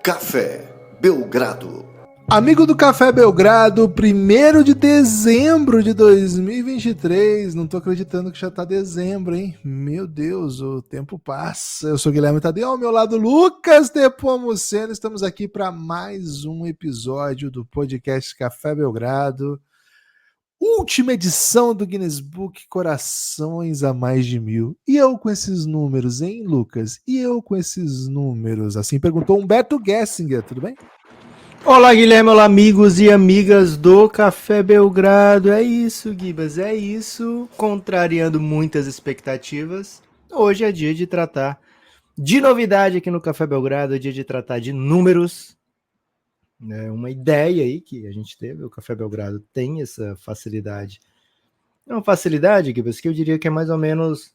Café Belgrado. Amigo do Café Belgrado, 1º de dezembro de 2023. Não tô acreditando que já tá dezembro, hein? Meu Deus, o tempo passa. Eu sou Guilherme Tadeu, ao meu lado Lucas Nepomuceno. Estamos aqui para mais um episódio do podcast Café Belgrado. Última edição do Guinness Book, corações a mais de 1000. E eu com esses números, hein, Lucas? E eu com esses números? Assim perguntou Humberto Gessinger, tudo bem? Olá, Guilherme, olá, amigos e amigas do Café Belgrado. É isso, Guibas, é isso. Contrariando muitas expectativas, hoje é dia de tratar de novidade aqui no Café Belgrado, é dia de tratar de números. É uma ideia aí que a gente teve, o Café Belgrado tem essa facilidade. É uma facilidade, Guibas, que eu diria que é mais ou menos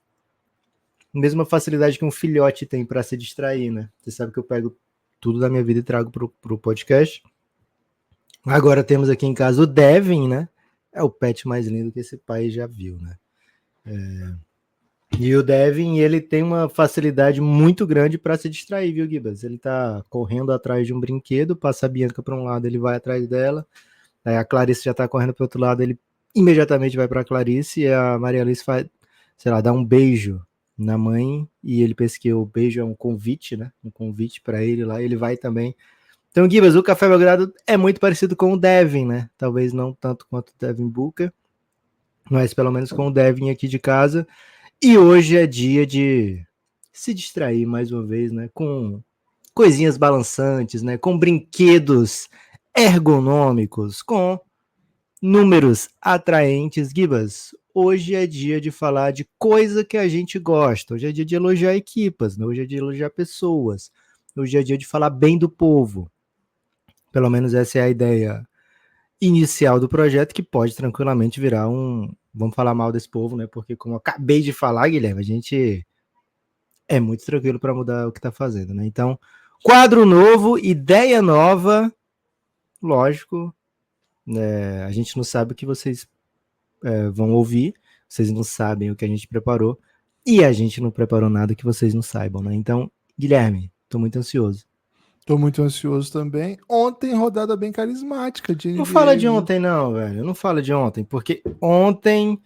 a mesma facilidade que um filhote tem para se distrair, né? Você sabe que eu pego tudo da minha vida e trago pro podcast. Agora temos aqui em casa o Devin, né? É o pet mais lindo que esse pai já viu, né? E o Devin, ele tem uma facilidade muito grande para se distrair, viu, Gibas? Ele tá correndo atrás de um brinquedo, passa a Bianca para um lado, ele vai atrás dela. Aí a Clarice já tá correndo para outro lado, ele imediatamente vai para a Clarice e a Maria Alice faz, sei lá, dá um beijo na mãe e ele pensa que o beijo é um convite, né? Um convite para ele lá, ele vai também. Então, Gibas, o Café Belgrado é muito parecido com o Devin, né? Talvez não tanto quanto o Devin Booker, mas pelo menos com o Devin aqui de casa. E hoje é dia de se distrair mais uma vez, né? Com coisinhas balançantes, né? Com brinquedos ergonômicos, com números atraentes. Gibas, hoje é dia de falar de coisa que a gente gosta. Hoje é dia de elogiar equipas, né? Hoje é dia de elogiar pessoas. Hoje é dia de falar bem do povo. Pelo menos essa é a ideia inicial do projeto, que pode tranquilamente virar um... Vamos falar mal desse povo, né? Porque como eu acabei de falar, Guilherme, a gente é muito tranquilo para mudar o que está fazendo, né? Então, quadro novo, ideia nova, lógico, né? A gente não sabe o que vocês vão ouvir, vocês não sabem o que a gente preparou, e a gente não preparou nada que vocês não saibam, né? Então, Guilherme, estou muito ansioso. Tô muito ansioso também. Ontem, rodada bem carismática de NBA. Não fala de ontem, não, velho. Não fala de ontem, porque ontem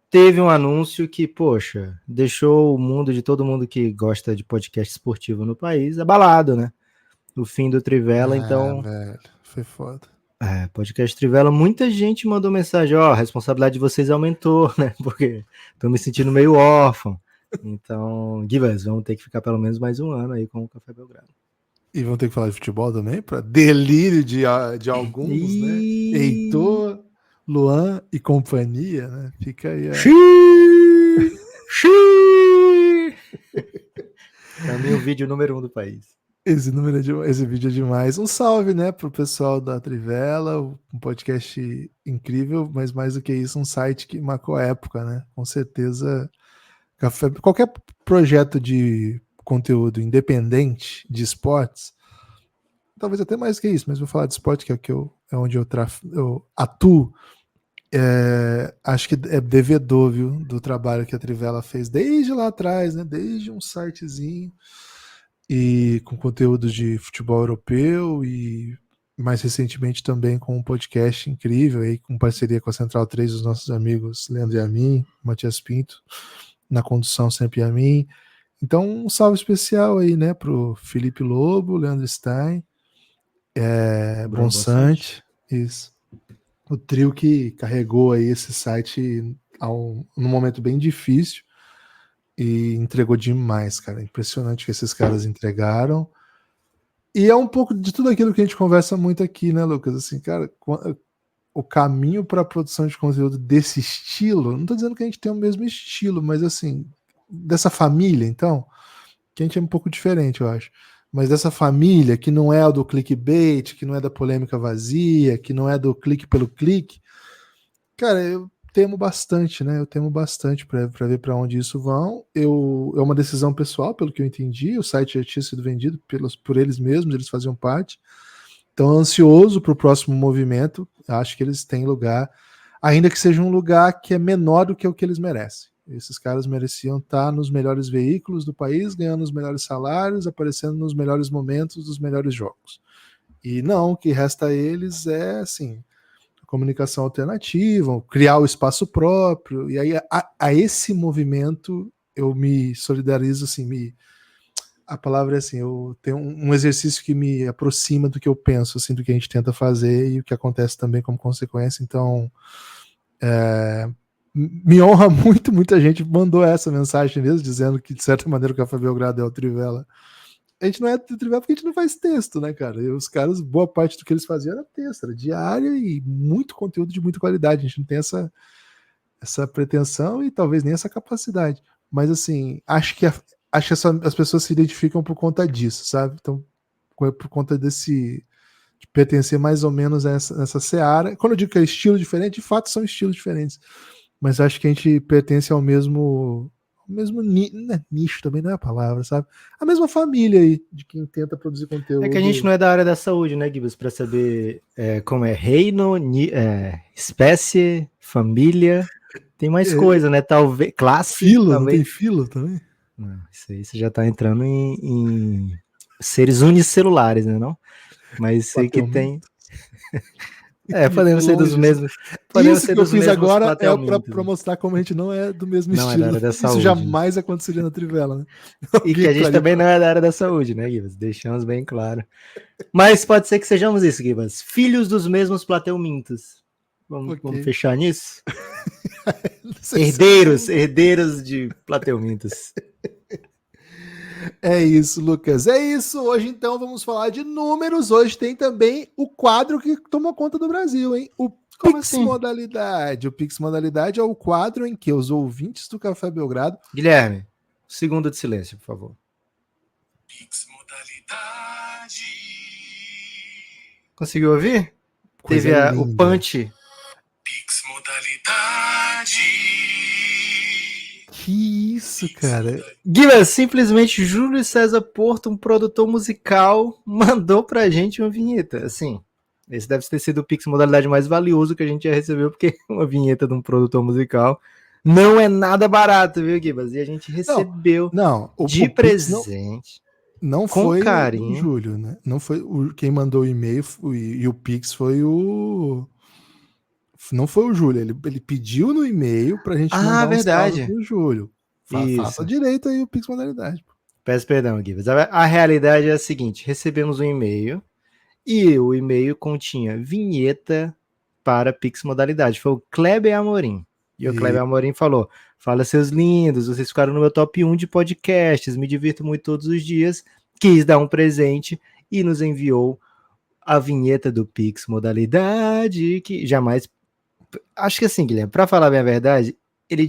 teve um anúncio que, poxa, deixou o mundo de todo mundo que gosta de podcast esportivo no país abalado, né? O fim do Trivela, então... velho, foi foda. Podcast Trivela, muita gente mandou mensagem, ó, a responsabilidade de vocês aumentou, né? Porque tô me sentindo meio órfão. Então, Gibas, vamos ter que ficar pelo menos mais um ano aí com o Café Belgrado. E vão ter que falar de futebol também, para delírio de alguns, né? Heitor, Luan e companhia, né? Fica aí a... Pra mim, o vídeo número 1 do país. Esse vídeo é demais. Um salve, né, pro pessoal da Trivela, um podcast incrível, mas mais do que isso, um site que marcou a época, né? Com certeza, qualquer projeto de conteúdo independente de esportes, talvez até mais que isso, mas vou falar de esporte, que é onde eu atuo. Acho que é devedor, viu, do trabalho que a Trivela fez desde lá atrás, né? Desde um sitezinho e com conteúdos de futebol europeu e mais recentemente também com um podcast incrível aí, com parceria com a Central 3 dos nossos amigos Leandro Yamin, Matias Pinto, na condução sempre Yamin. Então um salve especial aí, né, pro Felipe Lobo, Leandro Stein, Bonsante, isso. O trio que carregou aí esse site num momento bem difícil e entregou demais, cara. Impressionante o que esses caras entregaram. E é um pouco de tudo aquilo que a gente conversa muito aqui, né, Lucas? Assim, cara, o caminho para a produção de conteúdo desse estilo, não tô dizendo que a gente tem o mesmo estilo, mas assim, dessa família, então, que a gente é um pouco diferente, eu acho. Mas dessa família, que não é a do clickbait, que não é da polêmica vazia, que não é do clique pelo clique, cara, eu temo bastante, né? Eu temo bastante para ver para onde isso vão. É uma decisão pessoal, pelo que eu entendi. O site já tinha sido vendido por eles mesmos, eles faziam parte. Então, ansioso para o próximo movimento. Acho que eles têm lugar, ainda que seja um lugar que é menor do que o que eles merecem. Esses caras mereciam estar nos melhores veículos do país, ganhando os melhores salários, aparecendo nos melhores momentos dos melhores jogos. E não, o que resta a eles é, assim, a comunicação alternativa, criar o espaço próprio. E aí, a esse movimento, eu me solidarizo, assim, a palavra é assim, eu tenho um exercício que me aproxima do que eu penso, assim, do que a gente tenta fazer e o que acontece também como consequência. Então, me honra muito, muita gente mandou essa mensagem mesmo, dizendo que, de certa maneira, o Café Belgrado é o Trivela. A gente não é do Trivela porque a gente não faz texto, né, cara? E os caras, boa parte do que eles faziam era texto, era diário e muito conteúdo de muita qualidade. A gente não tem essa pretensão e talvez nem essa capacidade. Mas, assim, acho que as pessoas se identificam por conta disso, sabe? Então, por conta de pertencer mais ou menos a essa seara. Quando eu digo que é estilo diferente, de fato são estilos diferentes. Mas acho que a gente pertence ao mesmo nicho, também não é a palavra, sabe? A mesma família aí, de quem tenta produzir conteúdo. É que a gente não é da área da saúde, né, Gibbs? Para saber como é reino, espécie, família. Tem mais coisa, né? Talvez. Classe. Filo, talvez... não tem filo também? Não, isso aí você já tá entrando em seres unicelulares, né? Não? Mas sei que tem. Podemos ser dos mesmos. Isso que eu fiz agora é para mostrar como a gente não é do mesmo estilo. É da área da saúde. Isso jamais aconteceria na Trivela, né? E que a gente também não é da área da saúde, né, Gibas? Deixamos bem claro. Mas pode ser que sejamos isso, Gibas. Filhos dos mesmos plateumintos. Vamos fechar nisso? Herdeiros de plateumintos. É isso, Lucas. É isso. Hoje, então, vamos falar de números. Hoje tem também o quadro que tomou conta do Brasil, hein? O Pix Modalidade. O Pix Modalidade é o quadro em que os ouvintes do Café Belgrado... Guilherme, segundo de silêncio, por favor. Pix Modalidade. Conseguiu ouvir? Teve o punch. Pix Modalidade. Que isso, cara. Guilherme, simplesmente Júlio César Porto, um produtor musical, mandou pra gente uma vinheta. Assim, esse deve ter sido o Pix Modalidade mais valioso que a gente já recebeu, porque uma vinheta de um produtor musical não é nada barato, viu, Guilherme? E a gente recebeu de presente. Não foi carinho. O Júlio, né? Não foi quem mandou o e-mail e o Pix foi o... Não foi o Júlio, ele pediu no e-mail pra gente mandar verdade. Pro Júlio. Faça direito aí o Pix Modalidade. Peço perdão, Gibbs. A realidade é a seguinte, recebemos um e-mail e o e-mail continha vinheta para Pix Modalidade. Foi o Kleber Amorim. E o Kleber Amorim falou, fala seus lindos, vocês ficaram no meu top 1 de podcasts, me divirto muito todos os dias, quis dar um presente e nos enviou a vinheta do Pix Modalidade, que jamais... Acho que assim, Guilherme, pra falar bem a verdade, ele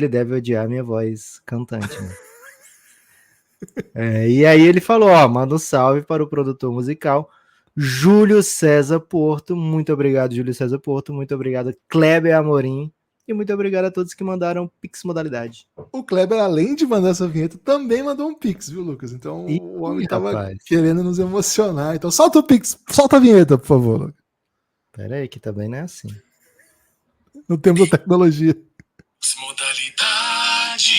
deve odiar a minha voz cantante, né? E aí ele falou, manda um salve para o produtor musical Júlio César Porto. Muito obrigado, Júlio César Porto. Muito obrigado, Kleber Amorim. E muito obrigado a todos que mandaram Pix Modalidade. O Kleber, além de mandar essa vinheta, também mandou um Pix, viu, Lucas? Então o homem tava querendo nos emocionar. Então solta o Pix, solta a vinheta, por favor, Lucas. Pera aí, que também não é assim. No tempo da tecnologia. Modalidade.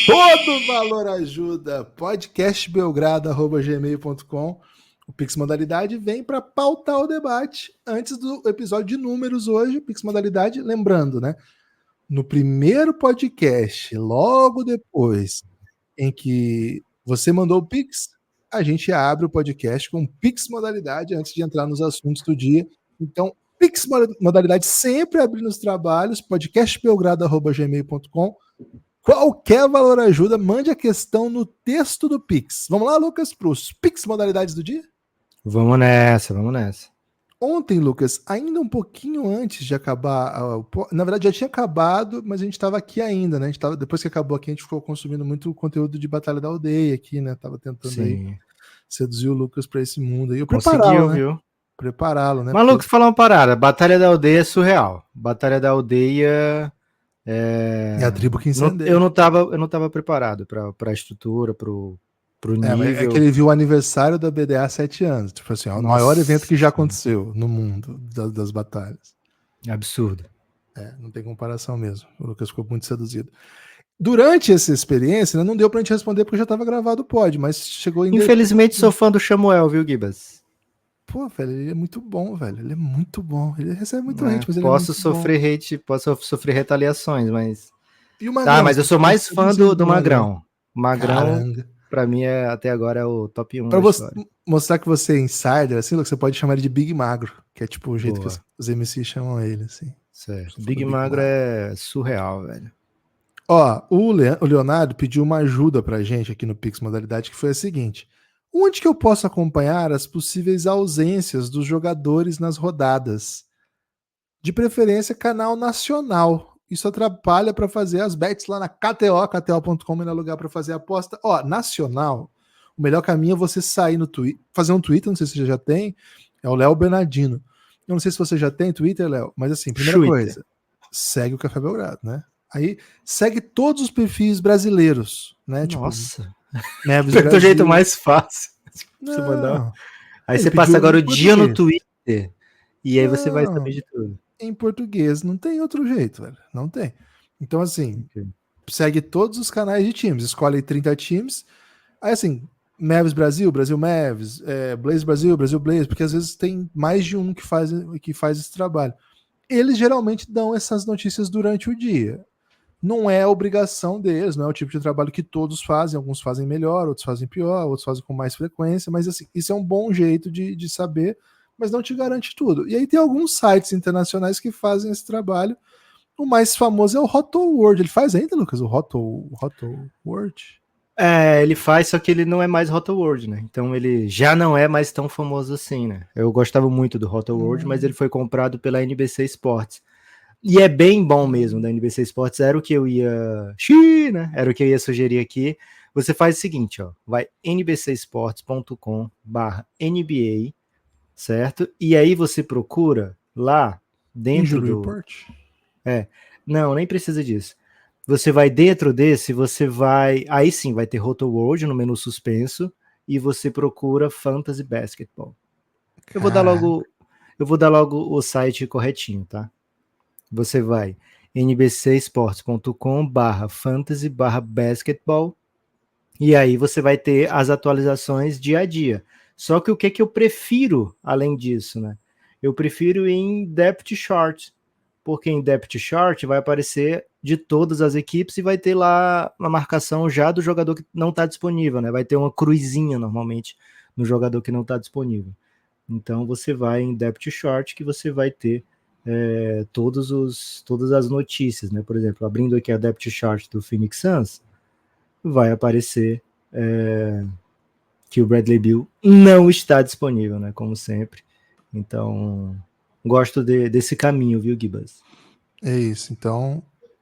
Todo valor ajuda. podcastbelgrado@gmail.com. O Pix Modalidade vem para pautar o debate antes do episódio de números hoje. Pix Modalidade, lembrando, né? No primeiro podcast, logo depois em que você mandou o Pix, a gente abre o podcast com Pix Modalidade antes de entrar nos assuntos do dia. Então, Pix Modalidade sempre abrindo os trabalhos, podcastbelgrado@gmail.com. Qualquer valor ajuda, mande a questão no texto do Pix. Vamos lá, Lucas, para os Pix Modalidades do dia? Vamos nessa. Ontem, Lucas, ainda um pouquinho antes de acabar, na verdade já tinha acabado, mas a gente estava aqui ainda, né? Depois que acabou aqui, a gente ficou consumindo muito conteúdo de Batalha da Aldeia aqui, né? Tava tentando aí seduzir o Lucas para esse mundo aí. Conseguiu, né? Viu? Prepará-lo, né? Maluco, falar uma parada. Batalha da Aldeia é surreal. Batalha da Aldeia é a tribo que incendeia. Eu não tava preparado para a estrutura, pro nível. É que ele viu o aniversário da BDA há 7 anos. Tipo assim, o maior evento que já aconteceu no mundo das batalhas. Absurdo. Não tem comparação mesmo. O Lucas ficou muito seduzido. Durante essa experiência, né, não deu pra gente responder porque já tava gravado o pod, mas chegou em... Infelizmente sou fã do Samuel, viu, Gibas? Pô, velho, ele é muito bom, velho. Ele é muito bom. Ele recebe muito Né? hate, mas ele é Posso muito bom. sofrer hate, posso sofrer retaliações, mas... E o Magrão? Tá, mas eu sou mais Você fã dizer do Magrão. Magrão, Caramba. pra mim, até agora é o top 1 Pra da você história. mostrar que você é insider, assim, Lucas, você pode chamar ele de Big Magro, que é tipo o jeito que Boa. os MCs chamam ele, assim. Certo. Sou fã Big do Magro é surreal, velho. Ó, o Leonardo pediu uma ajuda pra gente aqui no Pix Modalidade, que foi a seguinte: onde que eu posso acompanhar as possíveis ausências dos jogadores nas rodadas? De preferência, canal nacional. Isso atrapalha para fazer as bets lá na KTO, kto.com, é lugar para fazer a aposta. Ó, nacional, o melhor caminho é você sair no Twitter, fazer um Twitter, não sei se você já tem, é o Léo Bernardino. Eu não sei se você já tem Twitter, Léo, mas assim, primeira coisa, segue o Café Belgrado, né? Aí segue todos os perfis brasileiros, né? Nossa. Tipo, Neves Pergunta o jeito Brasil. mais fácil. Você mandar. Não, Aí ele você passa pediu agora em o dia no português. Twitter e aí você vai Não, saber de tudo. em português não tem outro jeito, velho. Não tem. Então, assim, Ok. segue todos os canais de times, escolhe 30 times. Aí, assim, Mavis Brasil, Brasil Mavis, Blaze Brasil, Brasil Blaze, porque às vezes tem mais de um que faz esse trabalho. Eles geralmente dão essas notícias durante o dia. Não é obrigação deles, não é o tipo de trabalho que todos fazem. Alguns fazem melhor, outros fazem pior, outros fazem com mais frequência, mas assim, isso é um bom jeito de saber, mas não te garante tudo. E aí tem alguns sites internacionais que fazem esse trabalho. O mais famoso é o Hotto World. Ele faz ainda, Lucas, o Hotto World? Ele faz, só que ele não é mais Hotto World, né? Então ele já não é mais tão famoso assim, né? Eu gostava muito do Hotto World, mas ele foi comprado pela NBC Sports. E é bem bom mesmo da NBC Sports, era o que eu ia... né? Era o que eu ia sugerir aqui. Você faz o seguinte, ó, vai nbcsports.com/NBA, certo? E aí você procura lá dentro Injury do... Report? Não, nem precisa disso. Você vai dentro desse, você vai... Aí sim, vai ter Roto World no menu suspenso e você procura Fantasy Basketball. Eu vou dar logo o site corretinho, tá? Você vai nbcsports.com/fantasy/basketball e aí você vai ter as atualizações dia a dia. Só que o que eu prefiro além disso, né? Eu prefiro em depth chart, porque em depth chart vai aparecer de todas as equipes e vai ter lá uma marcação já do jogador que não está disponível, né? Vai ter uma cruzinha normalmente no jogador que não está disponível. Então você vai em depth chart que você vai ter todas as notícias, né? Por exemplo, abrindo aqui a depth chart do Phoenix Suns, vai aparecer que o Bradley Beal não está disponível, né? Como sempre. Então, gosto desse caminho, viu, Gibas? É isso. Então,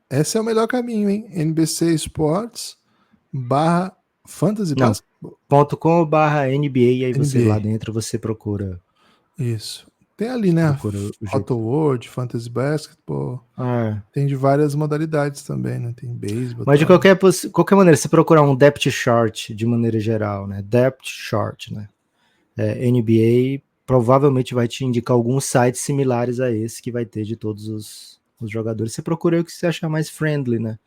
esse é o melhor caminho, hein? NBC Sports / Fantasy Não, Basketball. .com/NBA, e aí você NBA. lá dentro você procura. Isso. Tem ali, né? Procura o jeito. Auto World, Fantasy Basketball. É. Tem de várias modalidades também, né? Tem beisebol. Mas de tal. qualquer maneira, se procurar um depth chart de maneira geral, né? Depth chart, né? NBA provavelmente vai te indicar alguns sites similares a esse que vai ter de todos os jogadores. Você procura o que você achar mais friendly, né?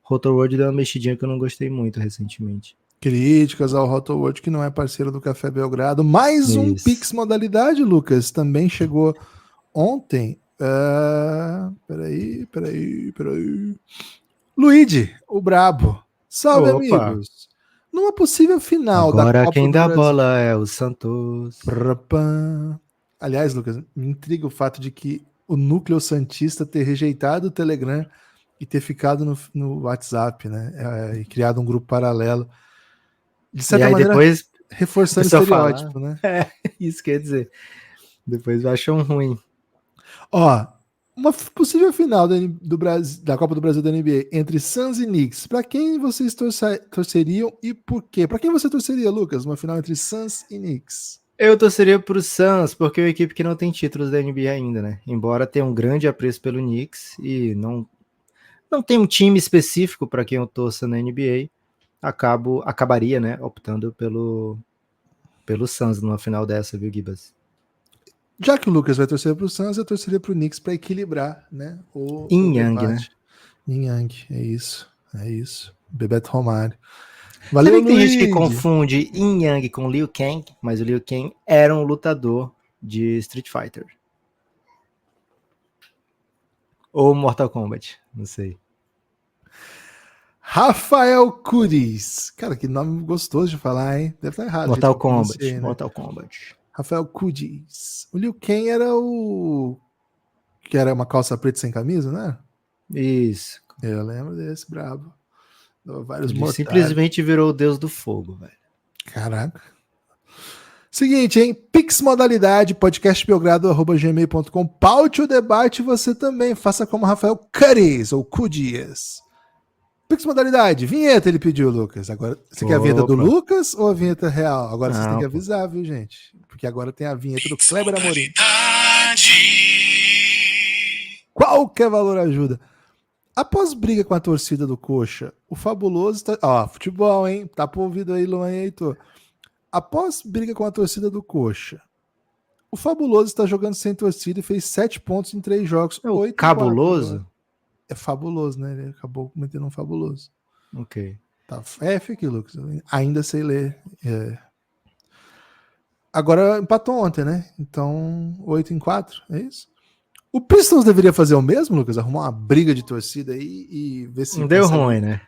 Roto World deu uma mexidinha que eu não gostei muito recentemente. Críticas ao Auto World, que não é parceiro do Café Belgrado. Mais um Isso. Pix Modalidade, Lucas. Também chegou ontem. Peraí. Luigi, o Brabo. Salve, Opa. amigos. Numa possível final Agora da Copa quem do dá Brasil. bola é o Santos. Prapam. Aliás, Lucas, me intriga o fato de que o núcleo santista ter rejeitado o Telegram e ter ficado no WhatsApp, né? E criado um grupo paralelo. De E certa aí maneira, depois o reforçando o pessoal fala, estereótipo, né? isso quer dizer. Depois acham ruim. Ó, uma possível final do Brasil, da Copa do Brasil da NBA entre Suns e Knicks. Para quem vocês torceriam e por quê? Para quem você torceria, Lucas? Uma final entre Suns e Knicks. Eu torceria pro Suns, porque é uma equipe que não tem títulos da NBA ainda, né? Embora tenha um grande apreço pelo Knicks e não tem um time específico para quem eu torça na NBA, acabaria, né, optando pelo Suns numa final dessa, viu, Gibas? Já que o Lucas vai torcer pro Suns, eu torceria pro Knicks para equilibrar, né? O Yin Yang, né? Yin Yang, é isso. É isso. Bebeto Romário. Valeu, Sabia que tem gente que Luigi. confunde Yin Yang com Liu Kang, mas o Liu Kang era um lutador de Street Fighter. Ou Mortal Kombat, não sei. Rafael Curis. Cara, que nome gostoso de falar, hein? Deve estar errado. Mortal do jeito que eu Kombat, pronunciei, né? Mortal Kombat. Rafael Curis. O Liu Kang era o... que era uma calça preta sem camisa, né? Isso. Eu lembro desse, brabo. Dava vários Ele mortais. simplesmente virou o deus do fogo, velho. Caraca. Seguinte, hein? Pix modalidade, podcastbelgrado@gmail.com. Paute o debate você também. Faça como Rafael Curis ou Cudias. Pix modalidade, vinheta ele pediu, Lucas. Agora, você quer a vinheta do Opa. Lucas ou a vinheta real? Agora vocês têm Não, que pô. avisar, viu, gente? Porque agora tem a vinheta do Pix Kleber Amorim. modalidade. Qualquer valor ajuda. Após briga com a torcida do Coxa, o Fabuloso está... Ó, futebol, hein? Tá pro ouvido aí, Luan e Heitor. Após briga com a torcida do Coxa, o Fabuloso está jogando sem torcida e fez 7 pontos em 3 jogos. É o 8 cabuloso? agora. É fabuloso, né? Ele acabou metendo um fabuloso. Ok. Tá F aqui, Lucas. Eu ainda sei ler. É. Agora empatou ontem, né? Então, 8-4, é isso? O Pistons deveria fazer o mesmo, Lucas? Arrumar uma briga de torcida aí e ver se Não deu consegue- ruim, né?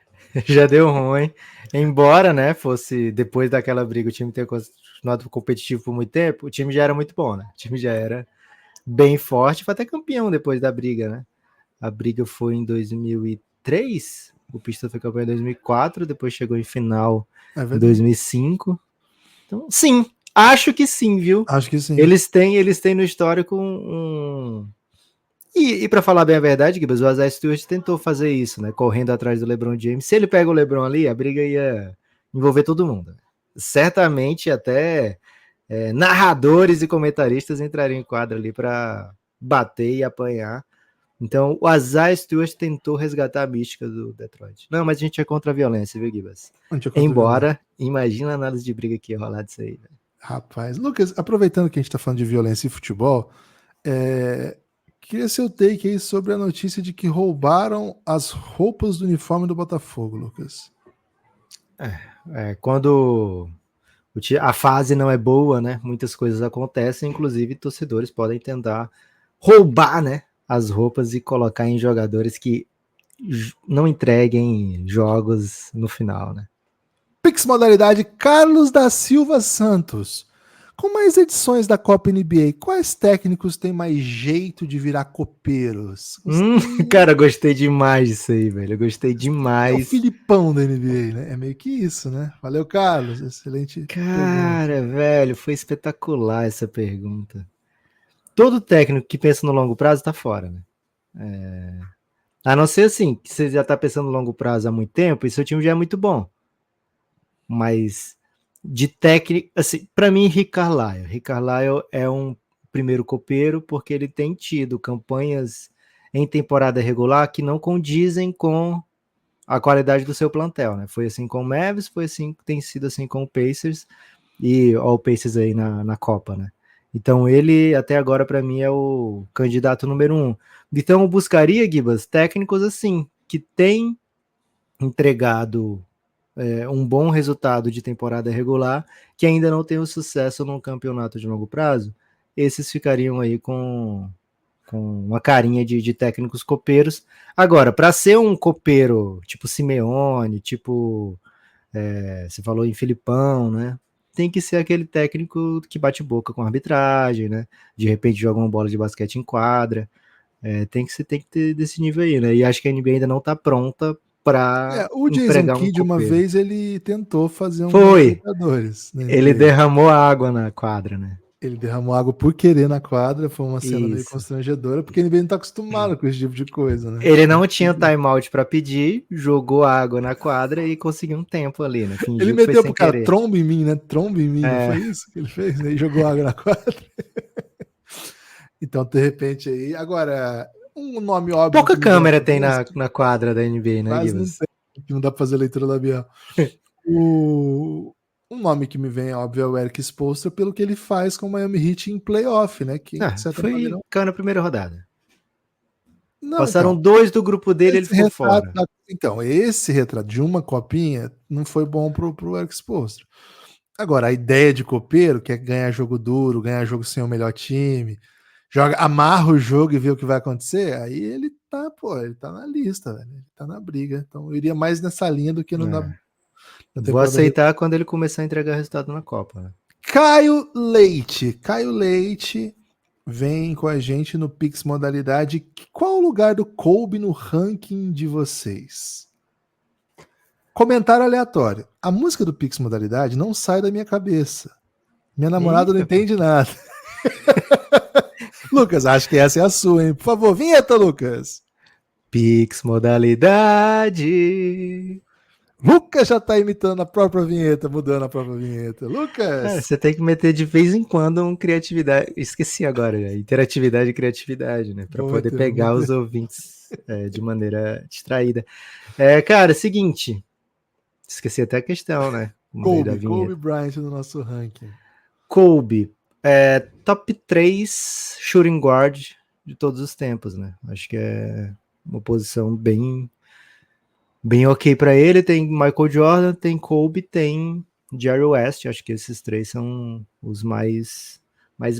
Já deu ruim. Embora, né, fosse depois daquela briga o time ter continuado competitivo por muito tempo, o time já era muito bom, né? O time já era bem forte, foi até campeão depois da briga, né? A briga foi em 2003, o Pistons foi campeão em 2004, depois chegou em final É em verdade. 2005. Então, sim, acho que sim, viu? Acho que sim. Eles têm no histórico E para falar bem a verdade, Gibbs, o Isaiah Stewart tentou fazer isso, né? Correndo atrás do LeBron James. Se ele pega o LeBron ali, a briga ia envolver todo mundo. Certamente até narradores e comentaristas entrariam em quadra ali para bater e apanhar. Então, o Isaiah Stewart tentou resgatar a mística do Detroit. Não, mas a gente é contra a violência, viu, Gibbs? Embora, imagina a análise de briga que ia rolar disso aí. Velho. Rapaz, Lucas, aproveitando que a gente tá falando de violência e futebol, queria seu take aí sobre a notícia de que roubaram as roupas do uniforme do Botafogo, Lucas. Quando a fase não é boa, né? Muitas coisas acontecem, inclusive torcedores podem tentar roubar, né, as roupas e colocar em jogadores que não entreguem jogos no final, né? Pix modalidade Carlos da Silva Santos. Com mais edições da Copa NBA, quais técnicos têm mais jeito de virar copeiros? Cara, gostei demais disso aí, velho. Eu gostei É o demais. Filipão da NBA, né? É meio que isso, né? Valeu, Carlos. Excelente Cara, pergunta. velho, foi espetacular essa pergunta. Todo técnico que pensa no longo prazo tá fora, né? A não ser assim, que você já tá pensando no longo prazo há muito tempo e seu time já é muito bom. Mas de técnico, assim, para mim, Rick Carlisle. Rick Carlisle é um primeiro copeiro porque ele tem tido campanhas em temporada regular que não condizem com a qualidade do seu plantel, né? Foi assim com o Mavs, tem sido assim com o Pacers e ó, o Pacers aí na Copa, né? Então ele até agora para mim é o candidato número 1. Então eu buscaria, Gibas, técnicos assim que têm entregado um bom resultado de temporada regular, que ainda não tem o sucesso num campeonato de longo prazo. Esses ficariam aí com uma carinha de técnicos copeiros. Agora, para ser um copeiro tipo Simeone, tipo você falou em Filipão, né? Tem que ser aquele técnico que bate boca com a arbitragem, né? De repente joga uma bola de basquete em quadra. Tem que ter desse nível aí, né? E acho que a NBA ainda não está pronta para O Jason empregar Kidd, uma vez, ele tentou fazer um Libertadores. Né? Ele derramou água na quadra, né? Ele derramou água por querer na quadra, foi uma cena meio Isso. constrangedora, porque ele não tá acostumado com esse tipo de coisa, né? Ele não tinha timeout para pedir, jogou água na quadra e conseguiu um tempo ali, né? Fingiu Ele que foi meteu sem pro cara, querer. tromba em mim, né? Tromba em mim, não foi isso que ele fez? Aí jogou água na quadra. Então, de repente, aí. Agora, um nome óbvio. Pouca câmera tem na quadra da NBA, né, Quase não Givas? tem, não dá pra fazer leitura labial. Um nome que me vem, óbvio, é o Eric Spoelstra, pelo que ele faz com o Miami Heat em playoff, né? Que, de certa maneira... Foi cano na primeira rodada. Não, Passaram então, 2 do grupo dele, ele esse ficou retrato fora. Então, esse retrato de uma copinha não foi bom pro Eric Spoelstra. Agora, a ideia de copeiro, que é ganhar jogo duro, ganhar jogo sem o melhor time, amarra o jogo e vê o que vai acontecer, aí ele tá na lista, velho. Ele tá na briga. Então, eu iria mais nessa linha do que na Vou aceitar quando ele começar a entregar resultado na Copa. Né? Caio Leite vem com a gente no Pix Modalidade. Qual o lugar do Kobe no ranking de vocês? Comentário aleatório. A música do Pix Modalidade não sai da minha cabeça. Minha namorada não entende nada. Lucas, acho que essa é a sua, hein? Por favor, vinheta, Lucas. Pix Modalidade. Lucas já tá imitando a própria vinheta, mudando a própria vinheta. Lucas! Você tem que meter de vez em quando um criatividade. Esqueci agora, interatividade e criatividade, né? Para poder pegar os ouvintes de maneira distraída. Cara, seguinte. Esqueci até a questão, né? Kobe Bryant no nosso ranking. Kobe. Top 3 shooting guard de todos os tempos, né? Acho que é uma posição bem ok para ele. Tem Michael Jordan, tem Kobe, tem Jerry West. Acho que esses 3 são os mais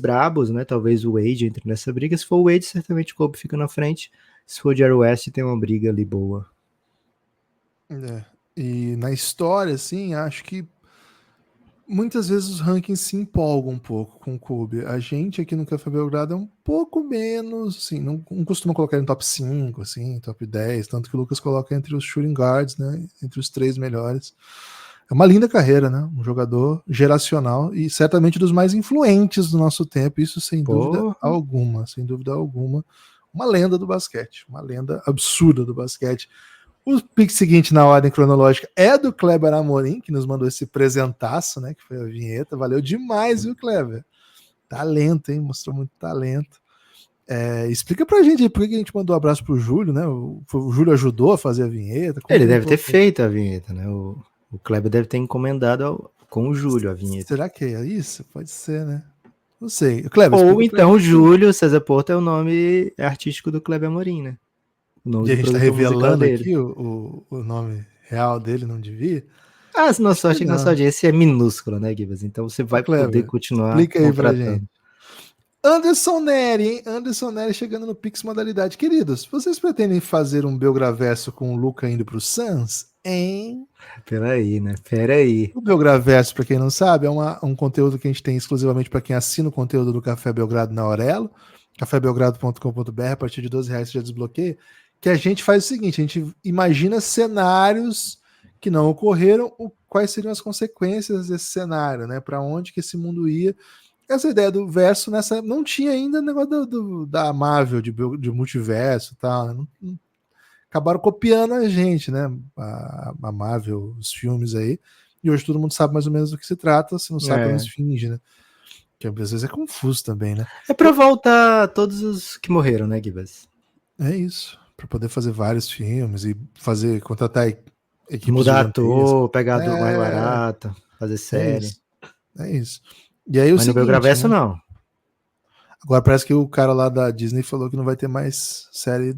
brabos, né? Talvez o Wade entre nessa briga. Se for o Wade, certamente o Kobe fica na frente. Se for o Jerry West, tem uma briga ali boa. E na história, assim, acho que muitas vezes os rankings se empolgam um pouco com o Kobe. A gente aqui no Café Belgrado é um pouco menos, assim, não costuma colocar em top 5, assim, top 10, tanto que o Lucas coloca entre os shooting guards, né, entre os 3 melhores. É uma linda carreira, né, um jogador geracional e certamente dos mais influentes do nosso tempo, isso sem dúvida alguma, uma lenda do basquete, uma lenda absurda do basquete. O pick seguinte na ordem cronológica é do Kleber Amorim, que nos mandou esse presentaço, né? Que foi a vinheta. Valeu demais, viu, Kleber? Talento, hein? Mostrou muito talento. Explica pra gente aí por que a gente mandou um abraço pro Júlio, né? O Júlio ajudou a fazer a vinheta. Ele deve ter feito a vinheta, né? O Kleber deve ter encomendado com o Júlio a vinheta. Será que é isso? Pode ser, né? Não sei. Kleber, ou então o Júlio César Porto é o nome artístico do Kleber Amorim, né? E a gente tá revelando aqui o nome real dele, não devia? Nossa audiência é minúscula, né, Gibas? Então você vai poder continuar explica aí pra gente. Anderson Neri, hein? Anderson Neri chegando no Pix Modalidade. Queridos, vocês pretendem fazer um Belgraverso com o Luca indo pro Suns? Hein? Peraí, né? Peraí. O Belgraverso, pra quem não sabe, é um conteúdo que a gente tem exclusivamente para quem assina o conteúdo do Café Belgrado na Aurelo, cafébelgrado.com.br, a partir de R$12 você já desbloqueia. Que a gente faz o seguinte, a gente imagina cenários que não ocorreram, quais seriam as consequências desse cenário, né? Para onde que esse mundo ia. Essa ideia do verso não tinha ainda negócio da Marvel, de multiverso e tal, né? Acabaram copiando a gente, né? A Marvel, os filmes aí, e hoje todo mundo sabe mais ou menos do que se trata, se não sabe, pelo menos finge, né? Que às vezes é confuso também, né? É para voltar todos os que morreram, né, Gibas? É isso. Para poder fazer vários filmes e contratar equipes mudar ator, pegar ator mais barato, fazer série. É isso. E aí Mas no Belgraverso, né? Não. Agora parece que o cara lá da Disney falou que não vai ter mais série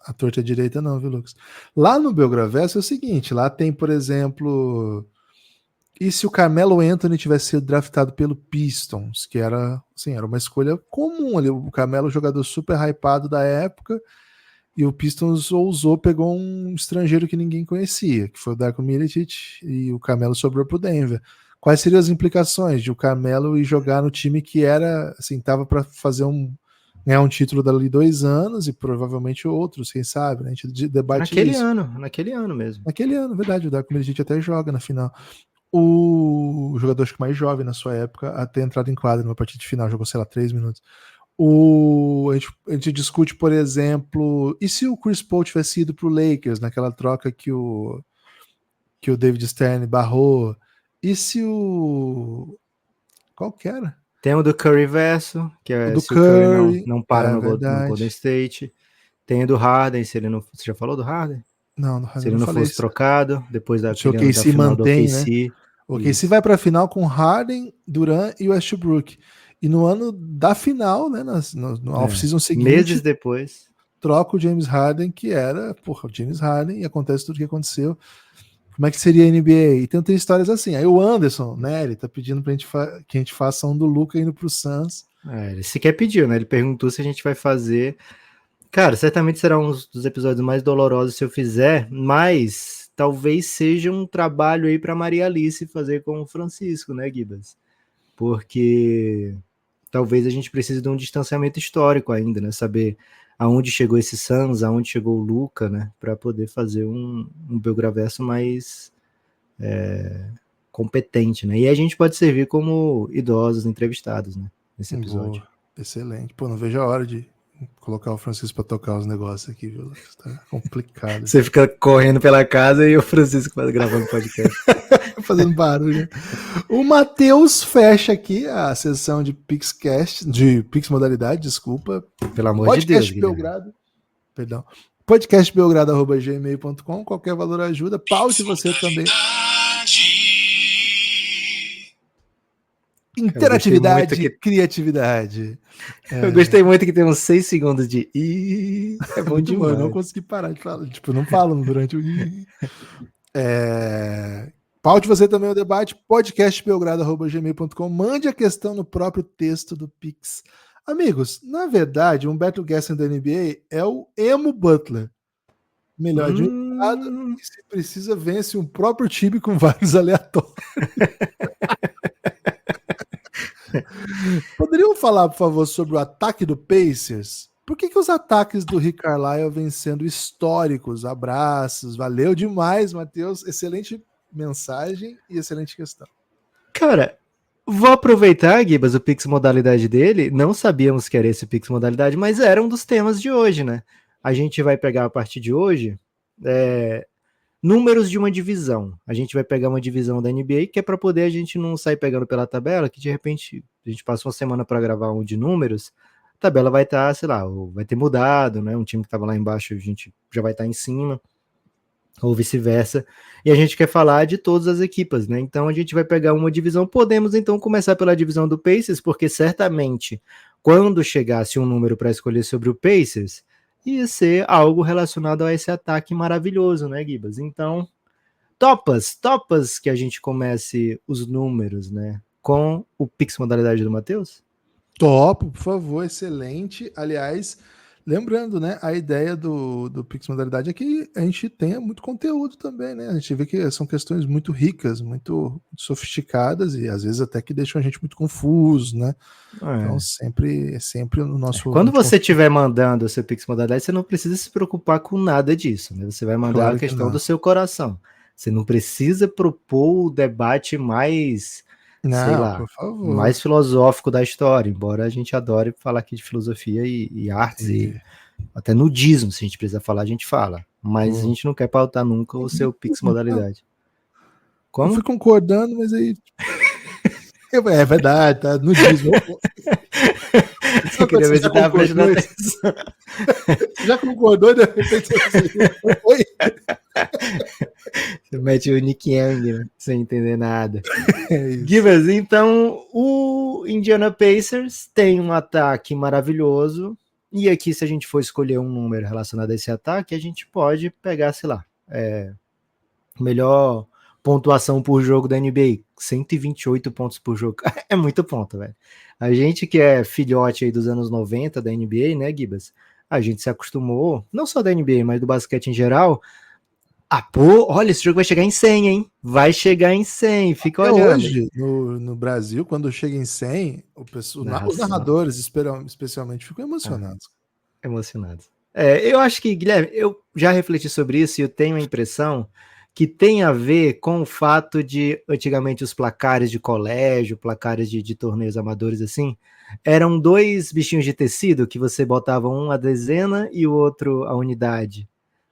à torta e à direita não, viu, Lucas? Lá no Belgraverso é o seguinte, lá tem, por exemplo, e se o Carmelo Anthony tivesse sido draftado pelo Pistons, que era uma escolha comum ali, o Carmelo, jogador super hypado da época, e o Pistons pegou um estrangeiro que ninguém conhecia, que foi o Darko Milicic, e o Carmelo sobrou pro Denver. Quais seriam as implicações de o Carmelo ir jogar no time que era, assim, tava para ganhar um título dali 2 anos e provavelmente outros, quem sabe, né? A gente debate naquele isso. Naquele ano mesmo. Naquele ano, verdade, o Darko Milicic até joga na final. O jogador acho que mais jovem na sua época a ter entrado em quadra numa partida de final, jogou, sei lá, 3 minutos. A gente discute, por exemplo, e se o Chris Paul tivesse ido pro Lakers naquela troca que o David Stern barrou? E se qual que era? Tem o do Curry verso, que é do se Curry, o Curry não para no Golden State. Tem o do Harden, se ele não... Você já falou do Harden? Não, do Harden se ele não fosse trocado, depois da final do OKC. Né? O OKC vai para a final com Harden, Durant e Westbrook. E no ano da final, né, no off-season seguinte, meses depois, troca o James Harden, que era, o James Harden, e acontece tudo o que aconteceu. Como é que seria a NBA? Então tem histórias assim. Aí o Anderson, né, ele tá pedindo pra gente que a gente faça um do Luka indo pro Suns. ele sequer pediu, né? Ele perguntou se a gente vai fazer. Cara, certamente será um dos episódios mais dolorosos se eu fizer, mas talvez seja um trabalho aí pra Maria Alice fazer com o Francisco, né, Gibas? Porque talvez a gente precise de um distanciamento histórico ainda, né? Saber aonde chegou esse Suns, aonde chegou o Luka, né? Para poder fazer um Belgraverso mais competente, né? E a gente pode servir como idosos entrevistados, né? Nesse episódio. Boa, excelente. Pô, não vejo a hora de colocar o Francisco para tocar os negócios aqui, viu? Tá complicado. Você fica correndo pela casa e o Francisco gravando podcast. Fazendo barulho. O Matheus fecha aqui a sessão de PixCast, de Pix Modalidade, desculpa. Pelo amor Podcast de Deus, Belgrado. Perdão. Podcastbelgrado@gmail.com. Qualquer valor ajuda. Paute você também. Interatividade e criatividade. Eu gostei muito que tem uns 6 segundos de é bom demais. Eu não consegui parar de falar. Tipo, não falo durante o paute você também o debate, podcastbelgrado@gmail.com. Mande a questão no próprio texto do Pix. Amigos, na verdade, Humberto Gessing da NBA é o Emo Butler. Melhor de um lado, e se precisa, vence um próprio time com vários aleatórios. Poderiam falar, por favor, sobre o ataque do Pacers? Por que os ataques do Rick Carlisle vêm sendo históricos? Abraços, valeu demais, Matheus. Excelente mensagem e excelente questão. Cara, vou aproveitar, Gibas, o Pix Modalidade dele. Não sabíamos que era esse Pix Modalidade, mas era um dos temas de hoje, né? A gente vai pegar a partir de hoje números de uma divisão. A gente vai pegar uma divisão da NBA, que é para poder a gente não sair pegando pela tabela, que de repente a gente passa uma semana para gravar um de números, a tabela vai estar, sei lá, vai ter mudado, né? Um time que estava lá embaixo, a gente já vai estar em cima, ou vice-versa. E a gente quer falar de todas as equipas, né? Então a gente vai pegar uma divisão. Podemos então começar pela divisão do Pacers, porque certamente quando chegasse um número para escolher sobre o Pacers, ia ser algo relacionado a esse ataque maravilhoso, né, Gibas? Então, topas que a gente comece os números, né, com o Pix Modalidade do Matheus? Topo, por favor, excelente. Aliás, lembrando, né, a ideia do Pix Modalidade é que a gente tenha muito conteúdo também, né? A gente vê que são questões muito ricas, muito sofisticadas e às vezes até que deixam a gente muito confuso, né? Então, sempre no nosso... Quando você estiver mandando o seu Pix Modalidade, você não precisa se preocupar com nada disso, né? Você vai mandar a questão do seu coração. Você não precisa propor o debate mais... sei lá, por favor, mais filosófico da história, embora a gente adore falar aqui de filosofia e artes e até nudismo, se a gente precisar falar, a gente fala, mas a gente não quer pautar nunca o seu Pix Modalidade. Como? Eu fui concordando, mas aí... É verdade, tá? Nudismo. Eu queria ver se tava prestando atenção. Já concordou, de repente você... Oi? Você mete o Nick Young, né? Sem entender nada. Givers, então o Indiana Pacers tem um ataque maravilhoso. E aqui, se a gente for escolher um número relacionado a esse ataque, a gente pode pegar, sei lá, melhor pontuação por jogo da NBA, 128 pontos por jogo. É muito ponto, velho. A gente que é filhote aí dos anos 90 da NBA, né, Gibas? A gente se acostumou, não só da NBA, mas do basquete em geral. Olha, esse jogo vai chegar em 100, hein? Vai chegar em 100, fica olhando. Hoje, no Brasil, quando chega em 100, os narradores, especialmente, ficam emocionados. Emocionados. Eu acho que, Guilherme, eu já refleti sobre isso e eu tenho a impressão que tem a ver com o fato de, antigamente, os placares de colégio, placares de torneios amadores, assim, eram 2 bichinhos de tecido que você botava um a dezena e o outro a unidade.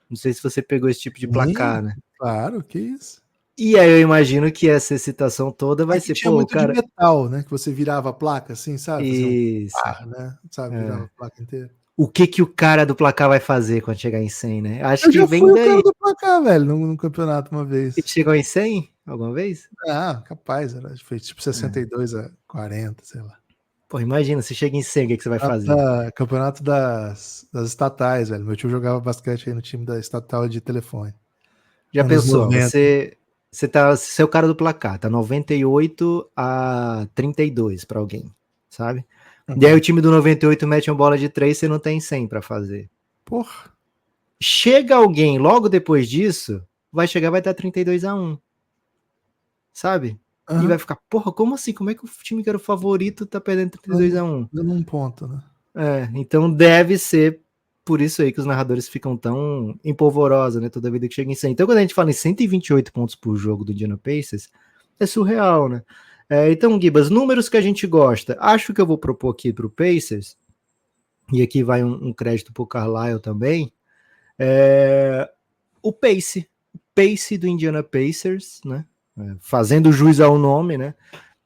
Não sei se você pegou esse tipo de placar, né? Claro, que isso. E aí eu imagino que essa excitação toda vai ser... Tinha muito cara... de metal, né? Que você virava a placa, assim, sabe? Isso. Né? Sabe, virava a placa inteira. O que o cara do placar vai fazer quando chegar em 100, né? Acho que já vem fui daí. O cara do placar, velho, no campeonato uma vez. E chegou em 100? alguma vez? Ah, capaz, foi tipo 62-40, sei lá. Pô, imagina, você chega em 100, o que você vai fazer? Campeonato das estatais, velho. Meu tio jogava basquete aí no time da estatal de telefone. Já Anos pensou? 90. Você é o cara do placar, tá 98-32 pra alguém, sabe? E aí o time do 98 mete uma bola de 3, você não tem 100 pra fazer. Porra. Chega alguém logo depois disso, vai estar 32-1, sabe? E vai ficar, porra, como assim? Como é que o time que era o favorito tá perdendo 32-1? Dando um ponto, né? Então deve ser por isso aí que os narradores ficam tão empolvorosos, né? Toda vida que chega em 100. Então, quando a gente fala em 128 pontos por jogo do Indiana Pacers, é surreal, né? Então, Gibas, números que a gente gosta. Acho que eu vou propor aqui pro Pacers, e aqui vai um crédito pro Carlisle também. O pace do Indiana Pacers, né? Fazendo jus ao nome, né?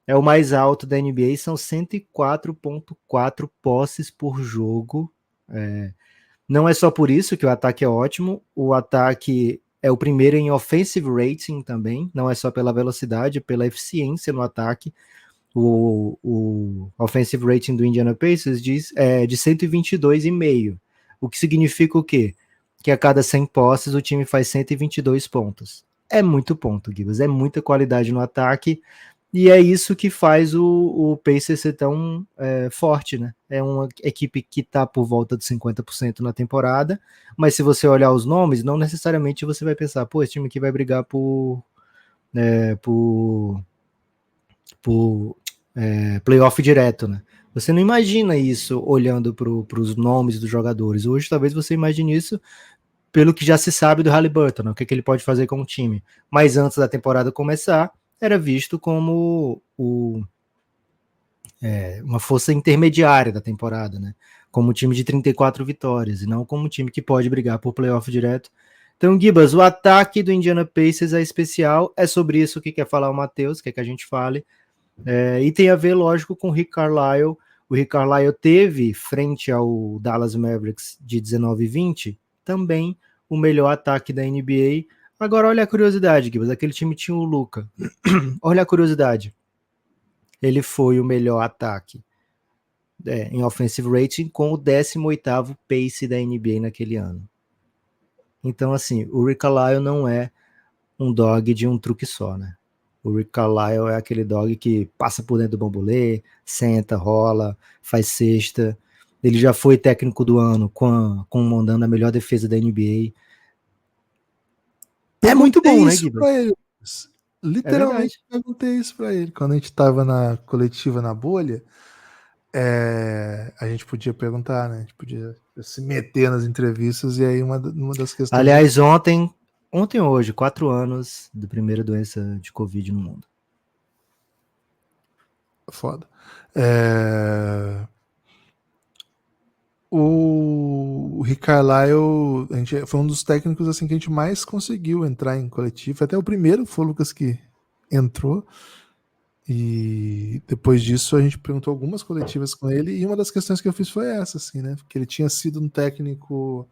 É o mais alto da NBA, são 104,4 posses por jogo. Não é só por isso que o ataque é ótimo, o ataque é o primeiro em offensive rating também, não é só pela velocidade, pela eficiência no ataque. O offensive rating do Indiana Pacers é de 122,5, o que significa o quê? Que a cada 100 posses o time faz 122 pontos. É muito ponto, Gibas, é muita qualidade no ataque, e é isso que faz o Pacers ser tão forte, né? É uma equipe que está por volta de 50% na temporada, mas se você olhar os nomes, não necessariamente você vai pensar, pô, esse time aqui vai brigar por playoff direto, né? Você não imagina isso olhando para os nomes dos jogadores. Hoje, talvez você imagine isso pelo que já se sabe do Haliburton, né? O que ele pode fazer com o time. Mas antes da temporada começar, era visto como uma força intermediária da temporada, né? Como um time de 34 vitórias, e não como um time que pode brigar por playoff direto. Então, Gibas, o ataque do Indiana Pacers é especial, é sobre isso que quer falar o Matheus, quer que a gente fale, e tem a ver, lógico, com o Rick Carlisle. O Rick Carlisle teve, frente ao Dallas Mavericks de 19 e 20, também o melhor ataque da NBA. Agora, olha a curiosidade, Gibas, aquele time tinha o Luka. Olha a curiosidade. Ele foi o melhor ataque em offensive rating com o 18º pace da NBA naquele ano. Então, assim, o Rick Carlisle não é um dog de um truque só, né? O Rick Carlisle é aquele dog que passa por dentro do bambolê, senta, rola, faz cesta. Ele já foi técnico do ano comandando a melhor defesa da NBA. É muito bom, né, Guiba? Literalmente perguntei isso pra ele. Quando a gente tava na coletiva na bolha, a gente podia perguntar, né? A gente podia se meter nas entrevistas, e aí uma das questões... Aliás, ontem ou hoje, 4 anos da primeira doença de Covid no mundo. Foda. O Rick Carlisle foi um dos técnicos assim, que a gente mais conseguiu entrar em coletivo. Até o primeiro foi o Lucas que entrou. E depois disso a gente perguntou algumas coletivas com ele, e uma das questões que eu fiz foi essa, assim, né? Porque ele tinha sido um técnico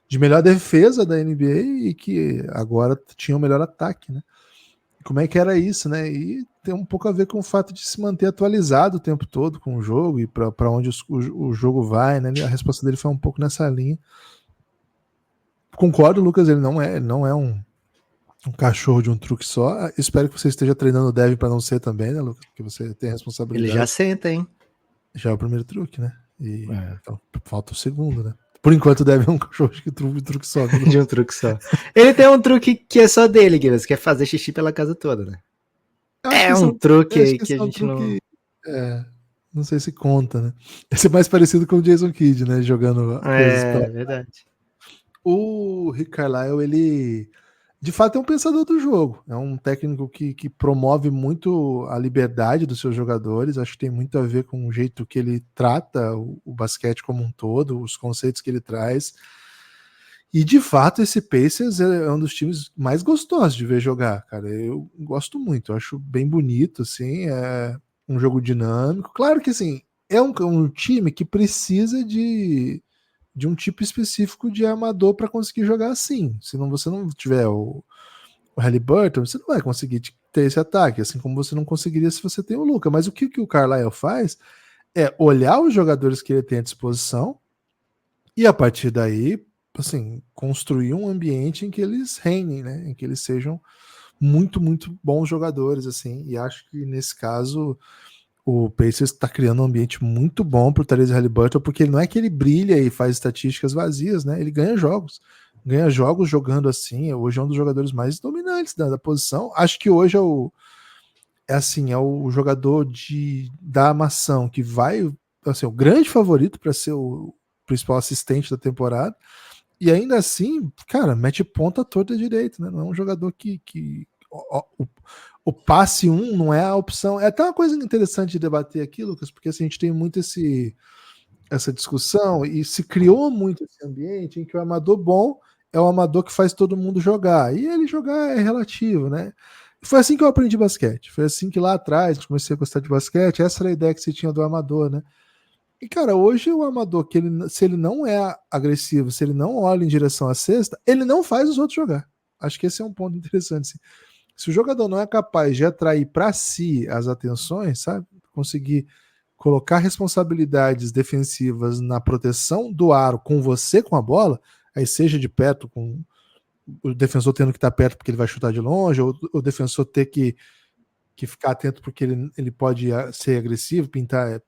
de melhor defesa da NBA e que agora tinha o melhor ataque, né? Como é que era isso, né? E tem um pouco a ver com o fato de se manter atualizado o tempo todo com o jogo e para onde o jogo vai, né? A resposta dele foi um pouco nessa linha. Concordo, Lucas, ele não é um cachorro de um truque só. Espero que você esteja treinando o Devin para não ser também, né, Lucas? Porque você tem a responsabilidade. Ele já senta, hein? Já é o primeiro truque, né? Então, falta o segundo, né? Por enquanto, deve um cachorro de truque só. Né? De um truque só. Ele tem um truque que é só dele, Guilherme, que é fazer xixi pela casa toda, né? É um truque que a gente não... Não sei se conta, né? Esse é mais parecido com o Jason Kidd, né? Jogando coisas pela... verdade. O Rick Carlisle, ele de fato é um pensador do jogo. É um técnico que promove muito a liberdade dos seus jogadores. Acho que tem muito a ver com o jeito que ele trata o basquete como um todo, os conceitos que ele traz. E de fato esse Pacers é um dos times mais gostosos de ver jogar, cara. Eu gosto muito, eu acho bem bonito, assim, é um jogo dinâmico. Claro que assim, é um time que precisa de um tipo específico de armador para conseguir jogar assim. Se não, você não tiver o Haliburton, você não vai conseguir ter esse ataque, assim como você não conseguiria se você tem o Luka. Mas o que o Carlisle faz é olhar os jogadores que ele tem à disposição e a partir daí, assim, construir um ambiente em que eles reinem, né? Em que eles sejam muito, muito bons jogadores, assim. E acho que nesse caso o Pacers está criando um ambiente muito bom para o Tyrese Haliburton, porque ele não é que ele brilha e faz estatísticas vazias, né? Ele ganha jogos. Ganha jogos jogando assim. Hoje é um dos jogadores mais dominantes da posição. Acho que hoje é o jogador da armação que vai, assim, o grande favorito para ser o principal assistente da temporada. E ainda assim, cara, mete ponta torta direito, né? Não é um jogador que o passe 1 não é a opção. É até uma coisa interessante de debater aqui, Lucas, porque assim, a gente tem muito essa discussão e se criou muito esse ambiente em que o armador bom é o armador que faz todo mundo jogar. E ele jogar é relativo, né? Foi assim que eu aprendi basquete. Foi assim que lá atrás comecei a gostar de basquete. Essa era a ideia que se tinha do armador, né? E, cara, hoje o armador, se ele não é agressivo, se ele não olha em direção à cesta, ele não faz os outros jogar. Acho que esse é um ponto interessante. Assim. Se o jogador não é capaz de atrair para si as atenções, sabe? Conseguir colocar responsabilidades defensivas na proteção do aro com você com a bola, aí seja de perto, com o defensor tendo que estar perto porque ele vai chutar de longe, ou o defensor ter que ficar atento porque ele pode ser agressivo,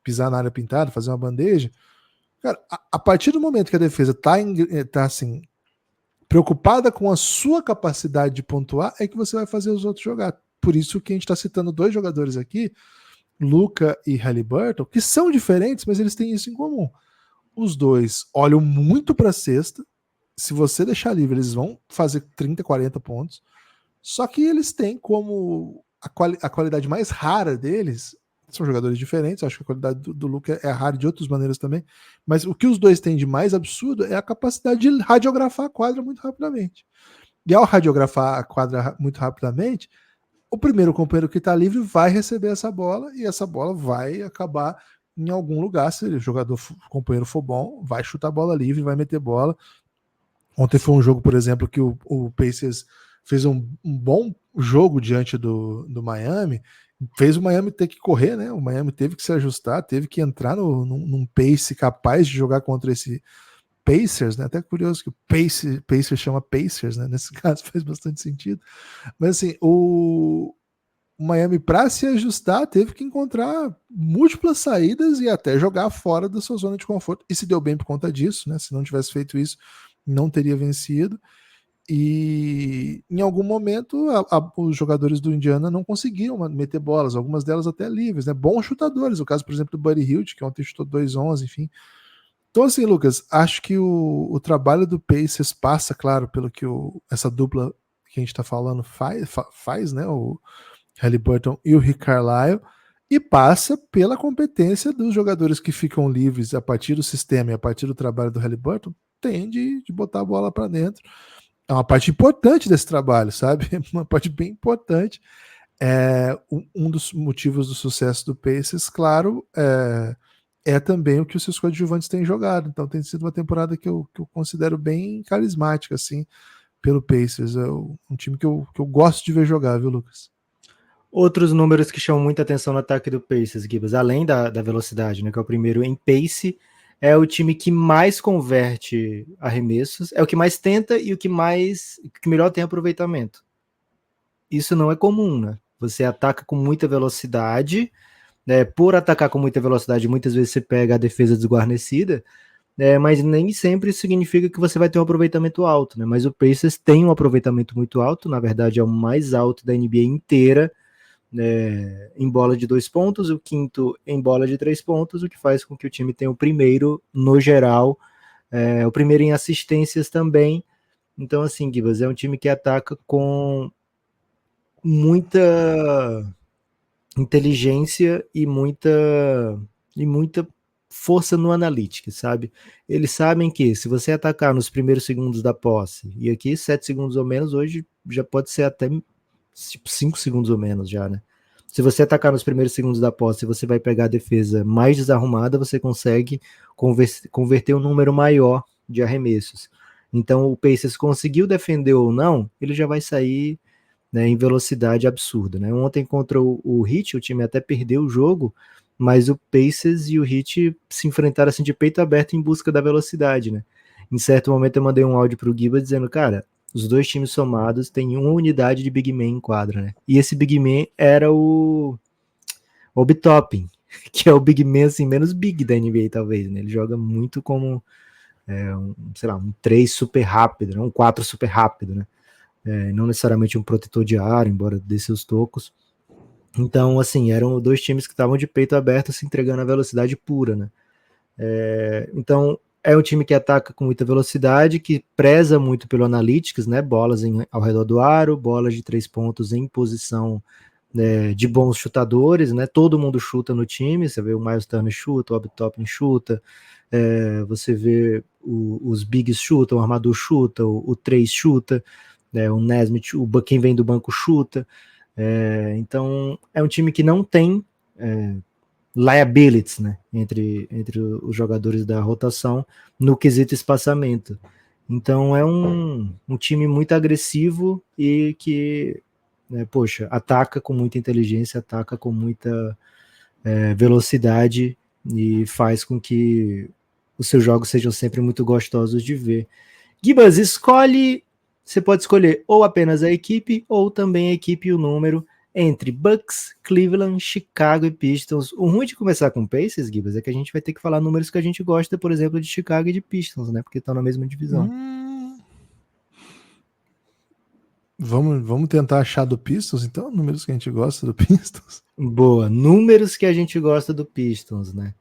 pisar na área pintada, fazer uma bandeja. Cara, a partir do momento que a defesa tá assim, preocupada com a sua capacidade de pontuar, é que você vai fazer os outros jogar. Por isso que a gente está citando dois jogadores aqui, Luka e Haliburton, que são diferentes, mas eles têm isso em comum. Os dois olham muito para a cesta. Se você deixar livre, eles vão fazer 30, 40 pontos. Só que eles têm como a qualidade mais rara deles, são jogadores diferentes, acho que a qualidade do Luka é rara de outras maneiras também, mas o que os dois têm de mais absurdo é a capacidade de radiografar a quadra muito rapidamente. E ao radiografar a quadra muito rapidamente, o primeiro companheiro que está livre vai receber essa bola e essa bola vai acabar em algum lugar. Se o jogador, o companheiro for bom, vai chutar a bola livre, vai meter bola. Ontem foi um jogo, por exemplo, que o Pacers fez um bom jogo diante do Miami, fez o Miami ter que correr, né? O Miami teve que se ajustar, teve que entrar num pace capaz de jogar contra esse Pacers, né? Até curioso que o Pacers chama Pacers, né? Nesse caso faz bastante sentido. Mas assim, o Miami, para se ajustar, teve que encontrar múltiplas saídas e até jogar fora da sua zona de conforto. E se deu bem por conta disso, né? Se não tivesse feito isso, não teria vencido. E em algum momento os jogadores do Indiana não conseguiram meter bolas, algumas delas até livres, né? Bons chutadores, o caso, por exemplo, do Buddy Hield, que ontem chutou 2-11, enfim. Então, assim, Lucas, acho que o trabalho do Pacers passa, claro, pelo que essa dupla que a gente está falando faz, né? O Haliburton e o Rick Carlisle, e passa pela competência dos jogadores que ficam livres a partir do sistema e a partir do trabalho do Haliburton, tem de botar a bola para dentro. É uma parte importante desse trabalho, sabe? Uma parte bem importante. Um dos motivos do sucesso do Pacers, claro, é também o que os seus coadjuvantes têm jogado. Então tem sido uma temporada que eu considero bem carismática, assim, pelo Pacers. É um time que eu gosto de ver jogar, viu, Lucas? Outros números que chamam muita atenção no ataque do Pacers, Gibbs, além da velocidade, né, que é o primeiro em pace, é o time que mais converte arremessos, é o que mais tenta e o que melhor tem aproveitamento. Isso não é comum, né? Você ataca com muita velocidade, né? Por atacar com muita velocidade, muitas vezes você pega a defesa desguarnecida, mas nem sempre isso significa que você vai ter um aproveitamento alto, né? Mas o Pacers tem um aproveitamento muito alto, na verdade é o mais alto da NBA inteira, em bola de 2 pontos, o quinto em bola de 3 pontos, o que faz com que o time tenha o primeiro no geral, o primeiro em assistências também. Então, assim, Gibas, é um time que ataca com muita inteligência e muita força no analytics, sabe? Eles sabem que se você atacar nos primeiros segundos da posse, e aqui 7 segundos ou menos, hoje já pode ser até 5 segundos ou menos já, né? Se você atacar nos primeiros segundos da posse, você vai pegar a defesa mais desarrumada, você consegue converter um número maior de arremessos. Então o Pacers conseguiu defender ou não, ele já vai sair né, em velocidade absurda, né? Ontem contra o Heat, o time até perdeu o jogo, mas o Pacers e o Heat se enfrentaram assim de peito aberto em busca da velocidade, né? Em certo momento eu mandei um áudio pro Giba dizendo, cara, os dois times somados têm uma unidade de Big Man em quadra, né? E esse Big Man era o Obi Toppin, que é o Big Man assim, menos big da NBA talvez, né? Ele joga muito como sei lá, um 3 super rápido, né? Um 4 super rápido, né? Não necessariamente um protetor de ar, embora dê seus tocos. Então, assim, eram dois times que estavam de peito aberto se entregando a velocidade pura, né? Então, é um time que ataca com muita velocidade, que preza muito pelo analytics, né? Bolas ao redor do aro, bolas de 3 pontos em posição de bons chutadores, né? Todo mundo chuta no time, você vê o Miles Turner chuta, o Obi Toppin chuta, você vê os bigs chutam, o armador chuta, o 3 chuta, o Nesmith, quem vem do banco chuta. Então é um time que não tem liabilities, né, entre os jogadores da rotação no quesito espaçamento. Então é um time muito agressivo e que, poxa, ataca com muita inteligência, ataca com muita velocidade e faz com que os seus jogos sejam sempre muito gostosos de ver. Gibas, você pode escolher ou apenas a equipe ou também a equipe e o número entre Bucks, Cleveland, Chicago e Pistons. O ruim de começar com Pacers, Gibas, é que a gente vai ter que falar números que a gente gosta, por exemplo, de Chicago e de Pistons, né? Porque estão na mesma divisão. Vamos tentar achar do Pistons, então, números que a gente gosta do Pistons. Boa, números que a gente gosta do Pistons, né?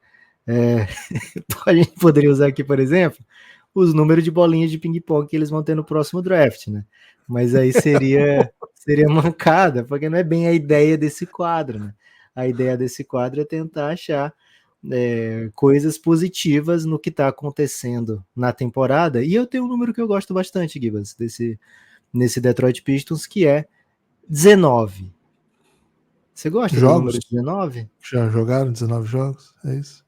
A gente poderia usar aqui, por exemplo, os números de bolinhas de ping-pong que eles vão ter no próximo draft, né? Mas aí seria mancada, porque não é bem a ideia desse quadro, né? A ideia desse quadro é tentar achar coisas positivas no que está acontecendo na temporada. E eu tenho um número que eu gosto bastante, Gibas, nesse Detroit Pistons, que é 19. Você gosta do número 19? Já jogaram 19 jogos? É isso?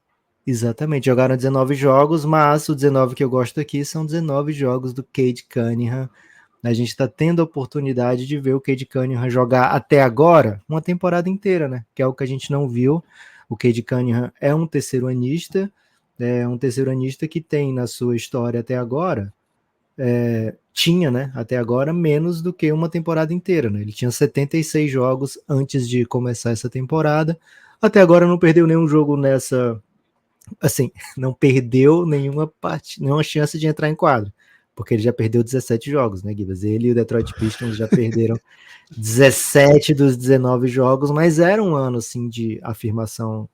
Exatamente, jogaram 19 jogos, mas o 19 que eu gosto aqui são 19 jogos do Cade Cunningham. A gente está tendo a oportunidade de ver o Cade Cunningham jogar até agora uma temporada inteira, né? Que é o que a gente não viu. O Cade Cunningham é um terceiro-anista, que tem na sua história até agora, tinha, né, até agora, menos do que uma temporada inteira, né? Ele tinha 76 jogos antes de começar essa temporada. Até agora não perdeu nenhum jogo nessa... Assim, não perdeu nenhuma chance de entrar em quadro, porque ele já perdeu 17 jogos, né, Gibas? Ele e o Detroit Pistons já perderam 17 dos 19 jogos, mas era um ano, assim, de afirmação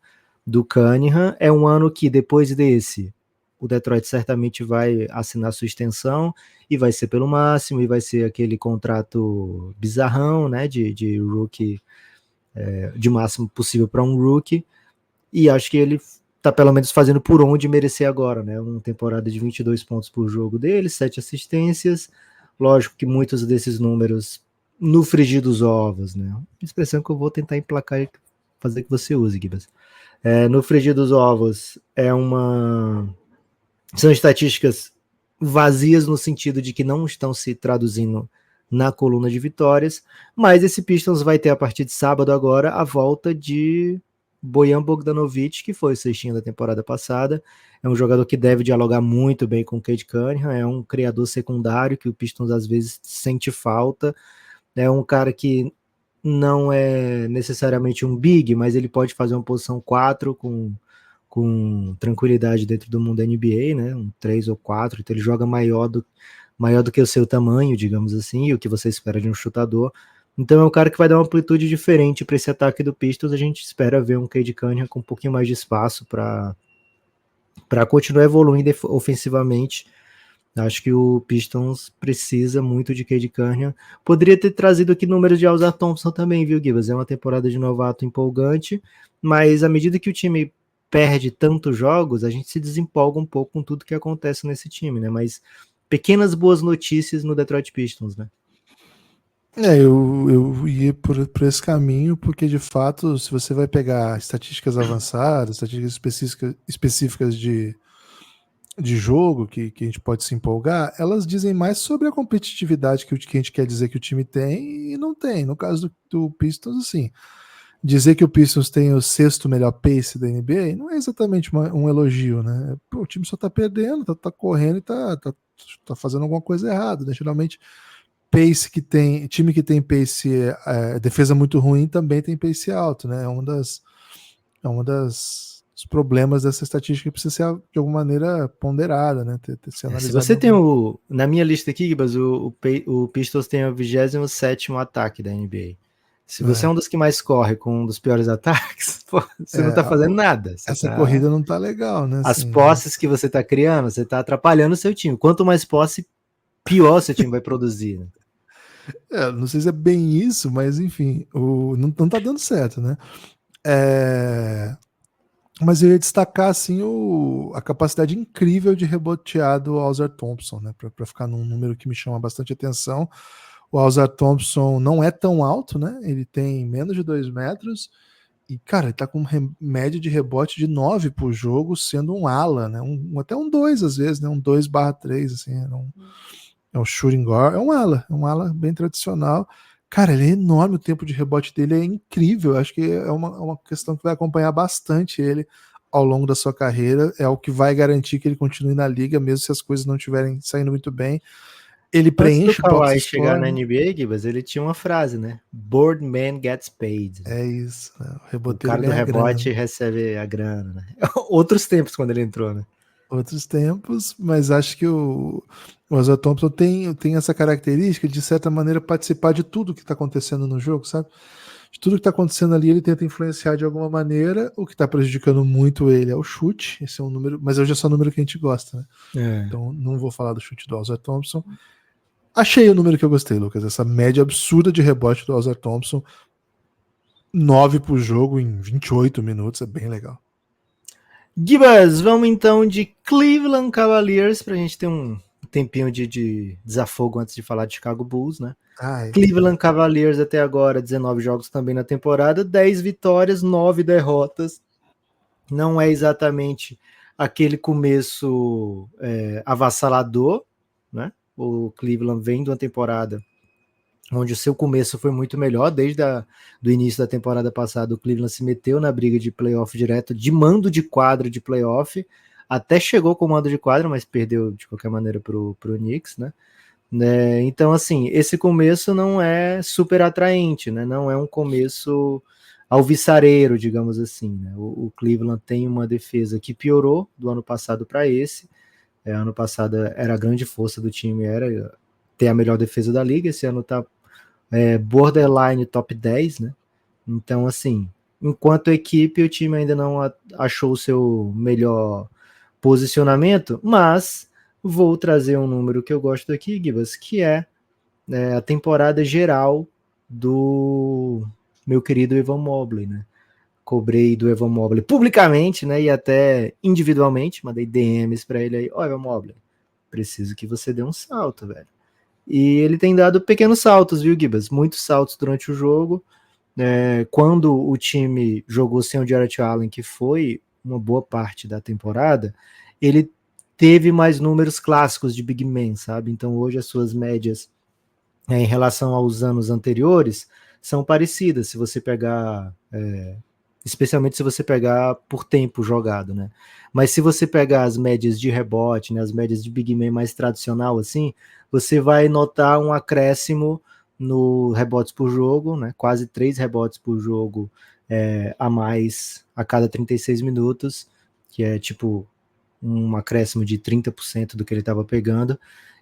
do Cunningham. É um ano que, depois desse, o Detroit certamente vai assinar sua extensão, e vai ser pelo máximo, e vai ser aquele contrato bizarrão, né, de rookie, de máximo possível para um rookie, e acho que ele tá pelo menos fazendo por onde merecer agora, né? Uma temporada de 22 pontos por jogo dele, 7 assistências. Lógico que muitos desses números no frigir dos ovos, né? Expressão que eu vou tentar emplacar e fazer que você use, Gibas. No frigir dos ovos são estatísticas vazias no sentido de que não estão se traduzindo na coluna de vitórias, mas esse Pistons vai ter a partir de sábado agora a volta de Bojan Bogdanovic, que foi o cestinho da temporada passada. É um jogador que deve dialogar muito bem com o Cade Cunningham, é um criador secundário que o Pistons às vezes sente falta, é um cara que não é necessariamente um big, mas ele pode fazer uma posição 4 com tranquilidade dentro do mundo NBA, né? Um 3 ou 4, então ele joga maior do que o seu tamanho, digamos assim, e o que você espera de um chutador. Então é um cara que vai dar uma amplitude diferente para esse ataque do Pistons. A gente espera ver um Cade Cunningham com um pouquinho mais de espaço para continuar evoluindo ofensivamente. Acho que o Pistons precisa muito de Cade Cunningham. Poderia ter trazido aqui números de Ausar Thompson também, viu, Gibas? É uma temporada de novato empolgante, mas à medida que o time perde tantos jogos, a gente se desempolga um pouco com tudo que acontece nesse time, né? Mas pequenas boas notícias no Detroit Pistons, né? Eu ia por esse caminho, porque de fato, se você vai pegar estatísticas avançadas, estatísticas específicas de jogo que a gente pode se empolgar, elas dizem mais sobre a competitividade que a gente quer dizer que o time tem e não tem. No caso do Pistons, assim, dizer que o Pistons tem o sexto melhor pace da NBA não é exatamente um elogio, né? Pô, o time só tá perdendo, tá correndo e tá fazendo alguma coisa errada, né? Geralmente, time que tem pace, defesa muito ruim também tem pace alto, né? É uma das os problemas dessa estatística que precisa ser de alguma maneira ponderada, né? Ser Se você tem na minha lista aqui, Gibas, o Pistons tem o 27º ataque da NBA. Se você é um dos que mais corre com um dos piores ataques, pô, você não tá fazendo nada. Essa corrida não tá legal, né? As posses que você tá criando, você tá atrapalhando o seu time. Quanto mais posse, pior seu time vai produzir. Né? Não sei se é bem isso, mas enfim, não tá dando certo, né? Mas eu ia destacar assim a capacidade incrível de rebotear do Ausar Thompson, né? Para ficar num número que me chama bastante atenção. O Ausar Thompson não é tão alto, né? Ele tem menos de 2 metros. E, cara, ele tá com média de rebote de 9 por jogo, sendo um ala, né? Até um 2 às vezes, né? Um 2/3, assim. É um shooting guard. É um ala bem tradicional. Cara, ele é enorme, o tempo de rebote dele é incrível. Acho que é uma questão que vai acompanhar bastante ele ao longo da sua carreira. É o que vai garantir que ele continue na liga, mesmo se as coisas não estiverem saindo muito bem. Ele preenche o Kawhi chegar na NBA, Gibas, ele tinha uma frase, né? Board man gets paid. É isso. Né? O cara do rebote recebe a grana. Né? Outros tempos quando ele entrou, né? Outros tempos, mas acho que o Ausar Thompson tem essa característica de certa maneira participar de tudo que está acontecendo no jogo, sabe? De tudo que está acontecendo ali, ele tenta influenciar de alguma maneira. O que está prejudicando muito ele é o chute. Esse é um número, mas hoje é só o número que a gente gosta, né? Então não vou falar do chute do Ausar Thompson. Achei o número que eu gostei, Lucas. Essa média absurda de rebote do Ausar Thompson. 9 por jogo em 28 minutos, é bem legal. Gibas, vamos então de Cleveland Cavaliers pra gente ter um tempinho de desafogo antes de falar de Chicago Bulls, né? Cleveland Cavaliers até agora, 19 jogos também na temporada, 10 vitórias, 9 derrotas. Não é exatamente aquele começo avassalador, né? O Cleveland vem de uma temporada onde o seu começo foi muito melhor, desde do início da temporada passada, o Cleveland se meteu na briga de playoff direto, de mando de quadra de playoff, até chegou com mando de quadra, mas perdeu de qualquer maneira pro Knicks, né? Então, assim, esse começo não é super atraente, né? Não é um começo alvissareiro, digamos assim, né? O Cleveland tem uma defesa que piorou do ano passado para esse. Ano passado era a grande força do time, era ter a melhor defesa da liga, esse ano tá borderline top 10, né? Então, assim, enquanto equipe, o time ainda não achou o seu melhor posicionamento, mas vou trazer um número que eu gosto aqui, Gibas, que é a temporada geral do meu querido Evan Mobley, né? Cobrei do Evan Mobley publicamente, né? E até individualmente, mandei DMs para ele aí, Evan Mobley, preciso que você dê um salto, velho. E ele tem dado pequenos saltos, viu, Gibas? Muitos saltos durante o jogo. Quando o time jogou sem o Jarrett Allen, que foi uma boa parte da temporada, ele teve mais números clássicos de big man, sabe? Então hoje as suas médias em relação aos anos anteriores são parecidas, se você pegar... especialmente se você pegar por tempo jogado, né? Mas se você pegar as médias de rebote, né, as médias de big man mais tradicional, assim, você vai notar um acréscimo no rebotes por jogo, né? Quase 3 rebotes por jogo a mais a cada 36 minutos, que é tipo um acréscimo de 30% do que ele estava pegando,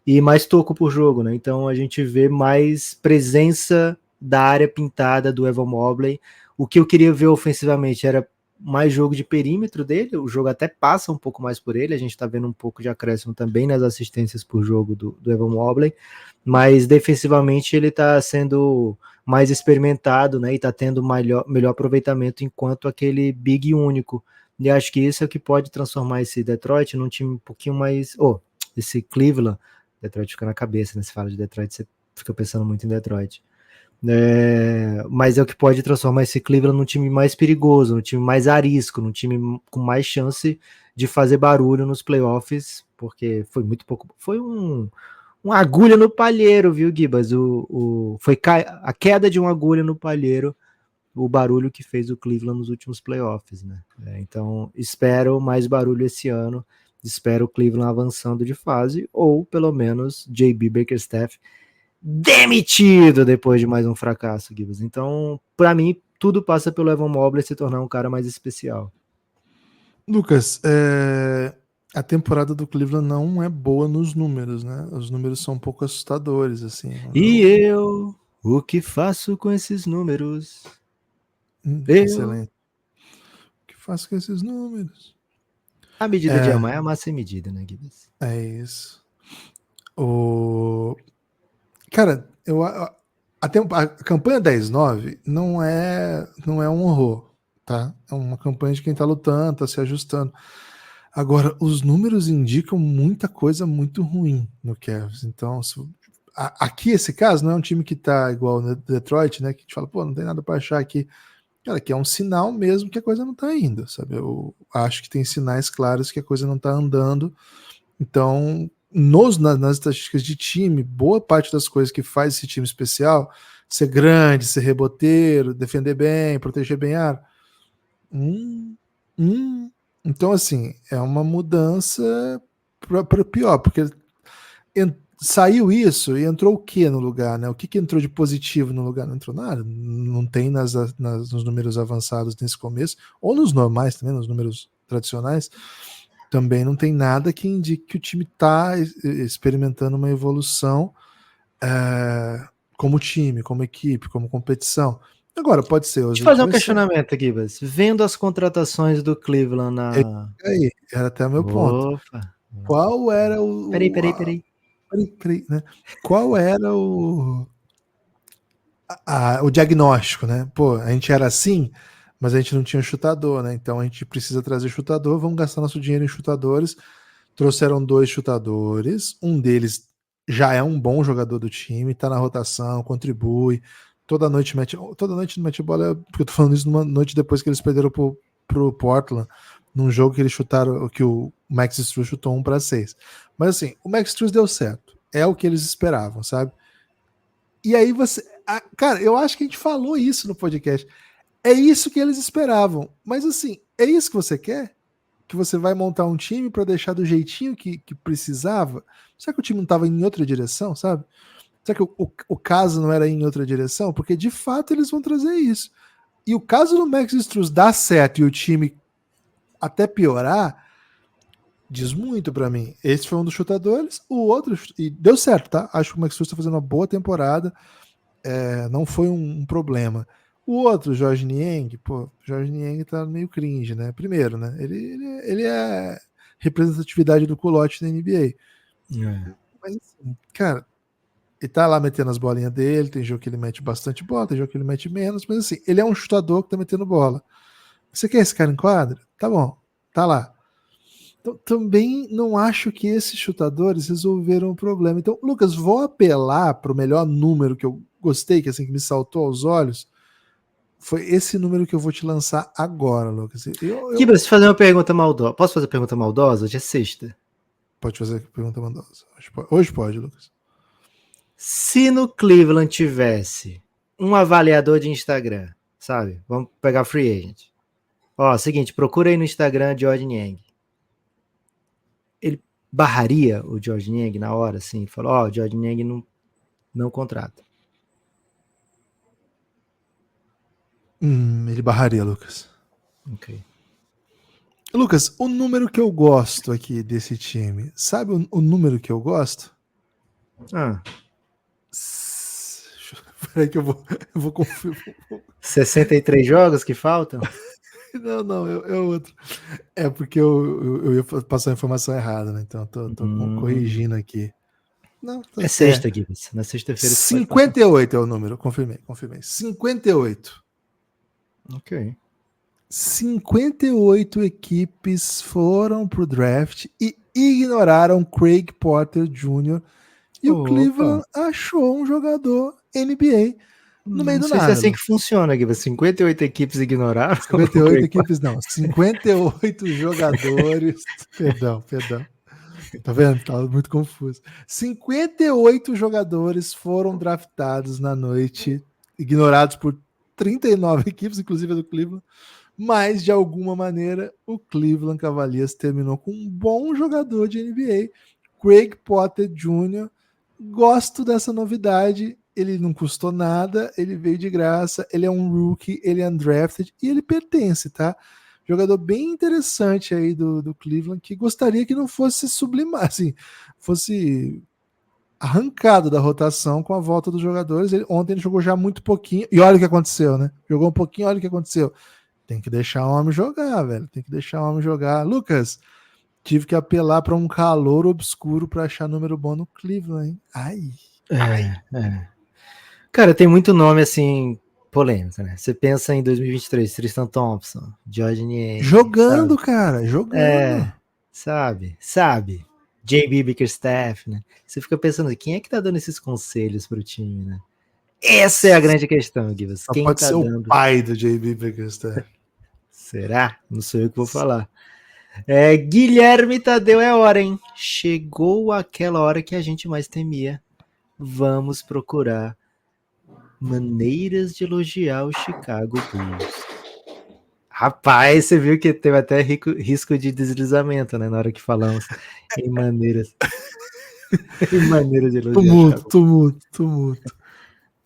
e mais toco por jogo, né? Então a gente vê mais presença da área pintada do Evan Mobley. O que eu queria ver ofensivamente era mais jogo de perímetro dele, o jogo até passa um pouco mais por ele, a gente tá vendo um pouco de acréscimo também nas assistências por jogo do Evan Mobley, mas defensivamente ele tá sendo mais experimentado, né, e tá tendo melhor aproveitamento enquanto aquele big único, e acho que isso é o que pode transformar esse Detroit num time um pouquinho mais, esse Cleveland, Detroit fica na cabeça, né, se fala de Detroit, você fica pensando muito em Detroit, Mas é o que pode transformar esse Cleveland num time mais perigoso, num time mais arisco, num time com mais chance de fazer barulho nos playoffs, porque foi muito pouco. Foi uma agulha no palheiro, viu, Gibas? Foi a queda de uma agulha no palheiro, o barulho que fez o Cleveland nos últimos playoffs, né? Então, espero mais barulho esse ano. Espero o Cleveland avançando de fase, ou pelo menos JB Bickerstaff demitido depois de mais um fracasso, Gibas. Então, para mim, tudo passa pelo Evan Mobley se tornar um cara mais especial. Lucas, a temporada do Cleveland não é boa nos números, né? Os números são um pouco assustadores, assim. O que faço com esses números? Excelente. O que faço com esses números? A medida de amar é amar sem medida, né, Gibas? É isso. Cara, a campanha 10-9 não é um horror, tá? É uma campanha de quem tá lutando, tá se ajustando. Agora, os números indicam muita coisa muito ruim no Cavs. Então, aqui esse caso não é um time que tá igual no Detroit, né? Que a gente fala, pô, não tem nada para achar aqui. Cara, que é um sinal mesmo que a coisa não tá indo, sabe? Eu acho que tem sinais claros que a coisa não tá andando. Então, nas estatísticas de time, boa parte das coisas que faz esse time especial, ser grande, ser reboteiro, defender bem, proteger bem a área. Então, assim, é uma mudança para pior, porque saiu isso e entrou o que no lugar, né? O que entrou de positivo no lugar? Não entrou nada. Não tem nos números avançados nesse começo, ou nos normais também, nos números tradicionais. Também não tem nada que indique que o time está experimentando uma evolução como time, como equipe, como competição. Agora, pode ser. Deixa eu fazer um questionamento, Gibas. Vendo as contratações do Cleveland na. Aí, era até o meu ponto. Opa. Qual era o. Peraí. Né? Qual era o diagnóstico, né? Pô, a gente era assim, mas a gente não tinha chutador, né? Então a gente precisa trazer chutador, vamos gastar nosso dinheiro em chutadores. Trouxeram 2 chutadores, um deles já é um bom jogador do time, tá na rotação, contribui. Toda noite não mete bola, porque eu tô falando isso numa noite depois que eles perderam pro Portland, num jogo que eles chutaram, que o Max Strus chutou 1-6. Mas assim, o Max Strus deu certo. É o que eles esperavam, sabe? E aí cara, eu acho que a gente falou isso no podcast. É isso que eles esperavam. Mas assim, é isso que você quer? Que você vai montar um time para deixar do jeitinho que precisava? Será que o time não estava em outra direção, sabe? Será que o caso não era em outra direção? Porque de fato eles vão trazer isso. E o caso do Max Strus dar certo e o time até piorar, diz muito para mim. Esse foi um dos chutadores, o outro, e deu certo, tá? Acho que o Max Strus está fazendo uma boa temporada, não foi um problema. O outro, Jorge Niang, Jorge Niang tá meio cringe, né? Primeiro, né? Ele é representatividade do culote na NBA. Mas, assim, cara, ele tá lá metendo as bolinhas dele, tem jogo que ele mete bastante bola, tem jogo que ele mete menos, mas assim, ele é um chutador que tá metendo bola. Você quer esse cara em quadra? Tá bom, tá lá. Então, também não acho que esses chutadores resolveram o problema. Então, Lucas, vou apelar para o melhor número que eu gostei, que assim que me saltou aos olhos. Foi esse número que eu vou te lançar agora, Lucas. Gibas, fazer uma pergunta maldosa. Posso fazer pergunta maldosa? Hoje é sexta. Pode fazer pergunta maldosa. Hoje pode, Lucas. Se no Cleveland tivesse um avaliador de Instagram, sabe? Vamos pegar free agent. Ó, seguinte, procura aí no Instagram George Niang. Ele barraria o George Niang na hora, assim? Falou, ó, George Niang não contrata. Ele barraria, Lucas. Ok. Lucas, o número que eu gosto aqui desse time, sabe o número que eu gosto? Peraí que eu vou confirmar. 63 jogos que faltam? Não, é outro. É porque eu ia passar a informação errada, né? Então eu tô corrigindo aqui. Não, é sexta, Gibas. Na sexta-feira. 58 é o número, confirmei. 58. Ok. 58 equipes foram pro draft e ignoraram Craig Porter Jr. E o Cleveland achou um jogador NBA no meio Não do sei se é nada. assim que funciona, Guiba. 58 equipes ignoraram. 58 equipes, não. 58 jogadores. Perdão. Tá vendo? Tava muito confuso. 58 jogadores foram draftados na noite, ignorados por 39 equipes, inclusive a do Cleveland. Mas, de alguma maneira, o Cleveland Cavaliers terminou com um bom jogador de NBA, Craig Potter Jr. Gosto dessa novidade. Ele não custou nada, ele veio de graça, ele é um rookie, ele é undrafted e ele pertence, tá? Jogador bem interessante aí do Cleveland, que gostaria que não fosse sublimar, assim, fosse arrancado da rotação com a volta dos jogadores. Ontem ele jogou já muito pouquinho, e olha o que aconteceu, né? Jogou um pouquinho, olha o que aconteceu. Tem que deixar o homem jogar, velho. Tem que deixar o homem jogar. Lucas, tive que apelar para um calor obscuro para achar número bom no Cleveland, hein? Ai. Cara, tem muito nome assim polêmico, né? Você pensa em 2023, Tristan Thompson, George Niang. Jogando, sabe? cara, jogando. Sabe? JB Bickerstaff, né? Você fica pensando, quem é que tá dando esses conselhos pro time, né? Essa é a grande questão, Givas. Só Quem pode tá ser dando? o pai do JB Bickerstaff. Será? Não sou eu que vou falar. Guilherme Tadeu, é hora, hein? Chegou aquela hora que a gente mais temia. Vamos procurar maneiras de elogiar o Chicago Bulls. Rapaz, você viu que teve até risco de deslizamento, né? Na hora que falamos em maneiras, em maneiras de elogiar o Chicago. Tumulto.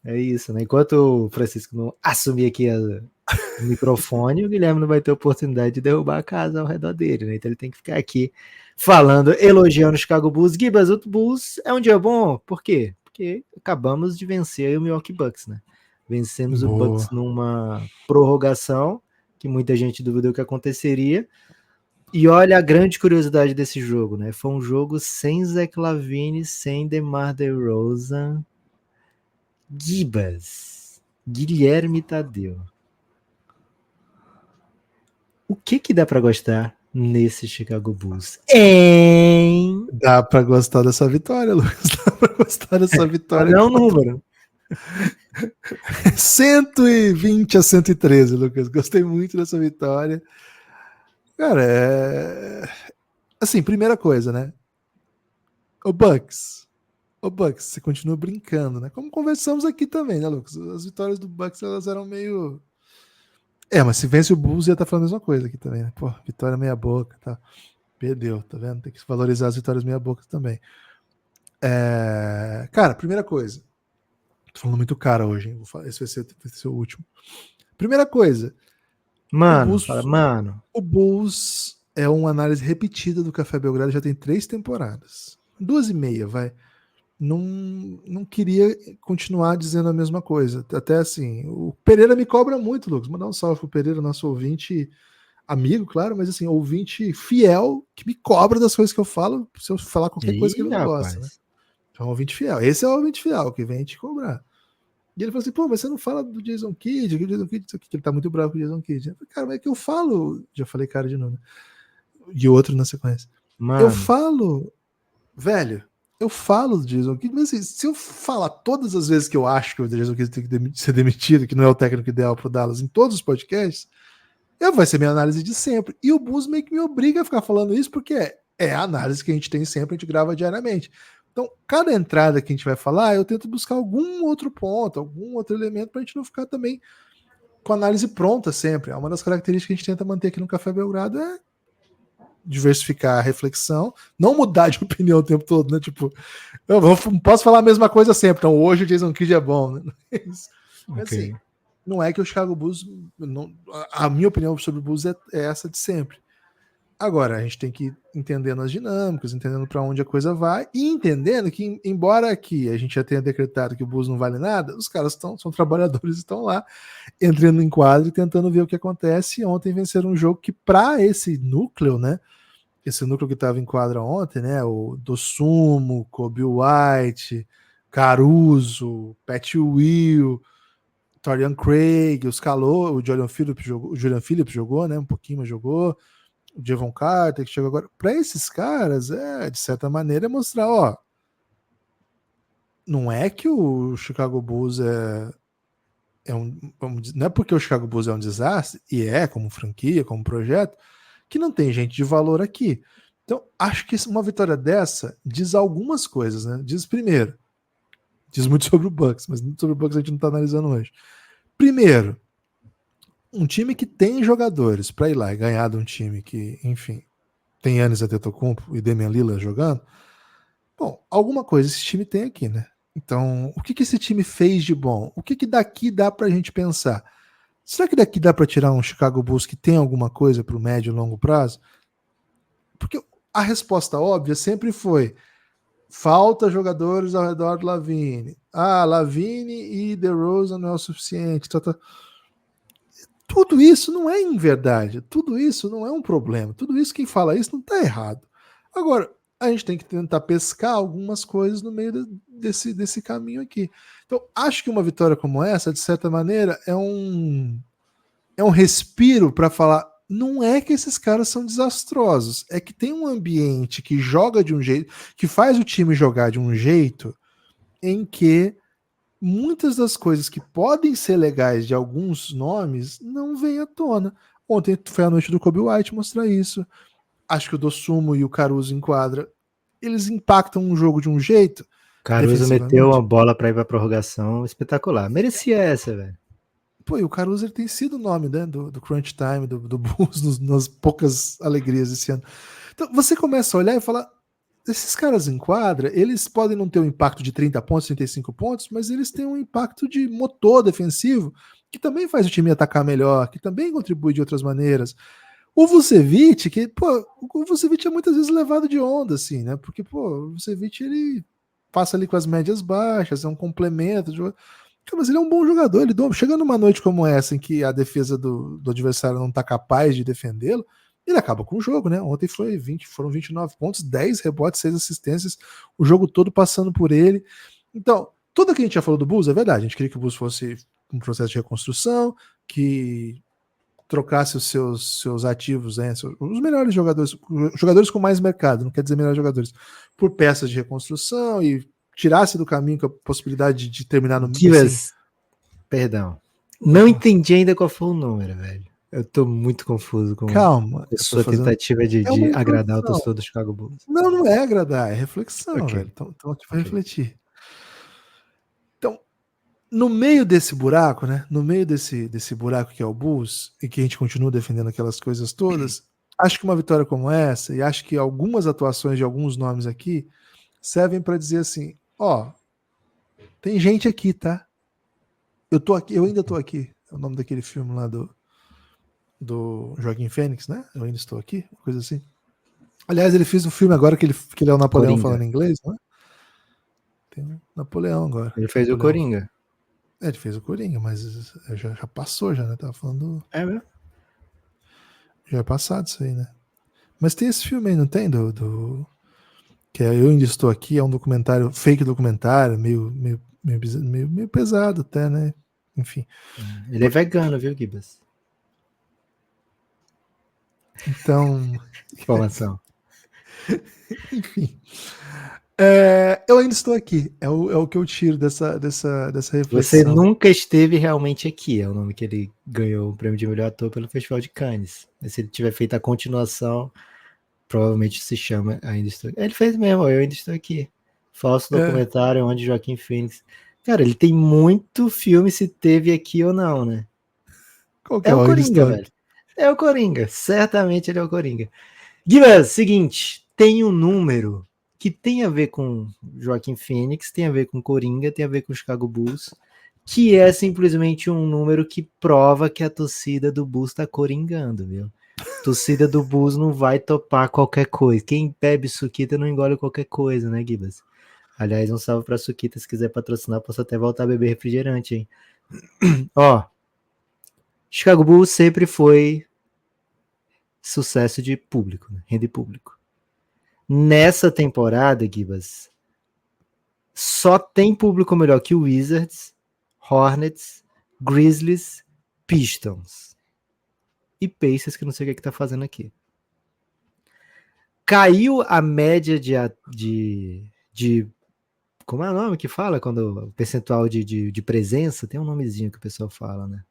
É isso, né? Enquanto o Francisco não assumir aqui o microfone, o Guilherme não vai ter oportunidade de derrubar a casa ao redor dele, né? Então ele tem que ficar aqui falando, elogiando o Chicago Bulls. Gibas, o Bulls é um dia bom? Por quê? Porque acabamos de vencer o Milwaukee Bucks, né? Vencemos o Bucks numa prorrogação, que muita gente duvidou que aconteceria. E olha a grande curiosidade desse jogo, né? Foi um jogo sem Zach LaVine, sem DeMar DeRozan. Gibas, Guilherme Tadeu. O que dá para gostar nesse Chicago Bulls? Dá para gostar dessa vitória, Lucas. Dá para gostar dessa vitória. Não, número. 120 a 113, Lucas. Gostei muito dessa vitória. Cara, assim, primeira coisa, né? O Bucks, você continua brincando, né? Como conversamos aqui também, né, Lucas? As vitórias do Bucks, elas eram meio... mas se vence o Bulls, ia estar falando a mesma coisa aqui também, né? Pô, vitória meia boca, tá? Perdeu, tá vendo? Tem que valorizar as vitórias meia boca também. Cara, primeira coisa. Tô falando muito cara hoje, hein? Esse vai ser o último. Primeira coisa. O Bulls é uma análise repetida do Café Belgrado, já tem 3 temporadas. 2,5, vai. Não queria continuar dizendo a mesma coisa. Até assim, o Pereira me cobra muito, Lucas. Mandar um salve pro Pereira, nosso ouvinte amigo, claro, mas assim, ouvinte fiel, que me cobra das coisas que eu falo, se eu falar qualquer coisa que ele não gosta, né? Então, ouvinte fiel. Esse é o ouvinte fiel, que vem te cobrar. E ele falou assim, pô, mas você não fala do Jason Kidd, que ele tá muito bravo com o Jason Kidd. Eu falei, cara, mas é que eu falo... Já falei cara de novo, né? E outro na sequência. Eu falo... Velho, eu falo do Jason Kidd, mas assim, se eu falar todas as vezes que eu acho que o Jason Kidd tem que ser demitido, que não é o técnico ideal pro Dallas, em todos os podcasts, vai ser minha análise de sempre. E o Bulls meio que me obriga a ficar falando isso, porque é a análise que a gente tem sempre, a gente grava diariamente. Então, cada entrada que a gente vai falar, eu tento buscar algum outro ponto, algum outro elemento, para a gente não ficar também com a análise pronta sempre. Uma das características que a gente tenta manter aqui no Café Belgrado é diversificar a reflexão, não mudar de opinião o tempo todo, né? Tipo, eu não posso falar a mesma coisa sempre. Então, hoje o Jason Kidd é bom, né? Mas, assim, não é que o Chicago Bulls... a minha opinião sobre o Bulls é essa de sempre. Agora, a gente tem que ir entendendo as dinâmicas, entendendo para onde a coisa vai e entendendo que, embora aqui a gente já tenha decretado que o Bulls não vale nada, os caras são trabalhadores, estão lá entrando em quadro e tentando ver o que acontece. E ontem venceram um jogo que, para esse núcleo, né? Esse núcleo que estava em quadra ontem, né? O Dosumo, Kobe White, Caruso, Pat Will, Torian Craig, os Calor, o Julian Phillips jogou, né? Um pouquinho, mas jogou. O Javon Carter, que chegou agora. Para esses caras, de certa maneira, mostrar, ó, não é que o Chicago Bulls não é porque o Chicago Bulls é um desastre, e como franquia, como projeto, que não tem gente de valor aqui. Então, acho que uma vitória dessa diz algumas coisas, né? Diz muito sobre o Bucks, mas muito sobre o Bucks a gente não está analisando hoje. Primeiro, um time que tem jogadores para ir lá e ganhar de um time que, enfim, tem Giannis Antetokounmpo e Damian Lillard jogando. Bom, alguma coisa esse time tem aqui, né? Então, o que esse time fez de bom? O que daqui dá pra gente pensar? Será que daqui dá pra tirar um Chicago Bulls que tem alguma coisa pro médio e longo prazo? Porque a resposta óbvia sempre foi: falta jogadores ao redor do Lavine. Lavine e DeRozan não é o suficiente. Tudo isso não é em verdade. Tudo isso não é um problema. Tudo isso, quem fala isso não está errado. Agora, a gente tem que tentar pescar algumas coisas no meio desse caminho aqui. Então, acho que uma vitória como essa, de certa maneira, é um respiro para falar. Não é que esses caras são desastrosos, é que tem um ambiente que joga de um jeito, que faz o time jogar de um jeito em que muitas das coisas que podem ser legais de alguns nomes não vêm à tona. Ontem foi a noite do Kobe White mostrar isso. Acho que o Dosumo e o Caruso em quadra, eles impactam um jogo de um jeito. Caruso meteu uma bola para ir para prorrogação espetacular. Merecia essa, velho. Pô, e o Caruso ele tem sido o nome, né, do Crunch Time, do Bulls, nas poucas alegrias esse ano. Então você começa a olhar e falar, esses caras em quadra, eles podem não ter um impacto de 30 pontos, 35 pontos, mas eles têm um impacto de motor defensivo que também faz o time atacar melhor, que também contribui de outras maneiras. O Vucevic, o Vucevic é muitas vezes levado de onda, assim, né? Porque, o Vucevic, ele passa ali com as médias baixas, é um complemento. Mas ele é um bom jogador, chega numa noite como essa, em que a defesa do adversário não tá capaz de defendê-lo, ele acaba com o jogo, né? Ontem foram 29 pontos, 10 rebotes, 6 assistências, o jogo todo passando por ele. Então, tudo que a gente já falou do Bulls é verdade. A gente queria que o Bulls fosse um processo de reconstrução, que trocasse os seus ativos, né? Os melhores jogadores com mais mercado, não quer dizer melhores jogadores, por peças de reconstrução e tirasse do caminho com a possibilidade de terminar no... Divas, perdão. Não entendi ainda qual foi o número, velho. Eu tô muito confuso com a sua tentativa de agradar o torcedor do Chicago Bulls. Não é agradar, é reflexão, velho. Então aqui vai refletir. Então, no meio desse buraco, né? No meio desse buraco que é o Bulls, e que a gente continua defendendo aquelas coisas todas, acho que uma vitória como essa, e acho que algumas atuações de alguns nomes aqui, servem para dizer assim, tem gente aqui, tá? Eu ainda tô aqui. É o nome daquele filme lá do Joaquim Fênix, né? Eu ainda estou aqui, uma coisa assim. Aliás, ele fez um filme agora que ele é o Napoleão Coringa. Falando inglês, né? Tem um Napoleão agora. Ele fez o Coringa. Ele fez o Coringa, mas já passou, já, né? Tava falando. É mesmo? Já é passado isso aí, né? Mas tem esse filme aí, não tem? Que é Eu Ainda Estou Aqui, é um documentário, fake documentário, meio pesado até, né? Enfim. Ele é vegano, viu, Gibas? Então. Informação. Enfim. Eu ainda estou aqui. É o que eu tiro dessa reflexão. Você nunca esteve realmente aqui. É o nome que ele ganhou o prêmio de melhor ator pelo Festival de Cannes. Mas se ele tiver feito a continuação, provavelmente se chama Ainda Estou Aqui. Ele fez mesmo, Eu Ainda Estou Aqui. Falso documentário onde Joaquim Phoenix. Cara, ele tem muito filme se teve aqui ou não, né? Qual que é o Coringa, velho? É o Coringa. Certamente ele é o Coringa. Guilherme, seguinte, tem um número que tem a ver com Joaquim Phoenix, tem a ver com Coringa, tem a ver com Chicago Bulls, que é simplesmente um número que prova que a torcida do Bulls tá coringando, viu? A torcida do Bulls não vai topar qualquer coisa. Quem bebe suquita não engole qualquer coisa, né, Gibas? Aliás, um salve pra suquita, se quiser patrocinar, posso até voltar a beber refrigerante, hein? Chicago Bulls sempre foi sucesso de público, né? Rende público. Nessa temporada, Gibas, só tem público melhor que o Wizards, Hornets, Grizzlies, Pistons e Pacers, que não sei o que tá fazendo aqui. Caiu a média de como é o nome que fala quando o percentual de presença? Tem um nomezinho que o pessoal fala, né?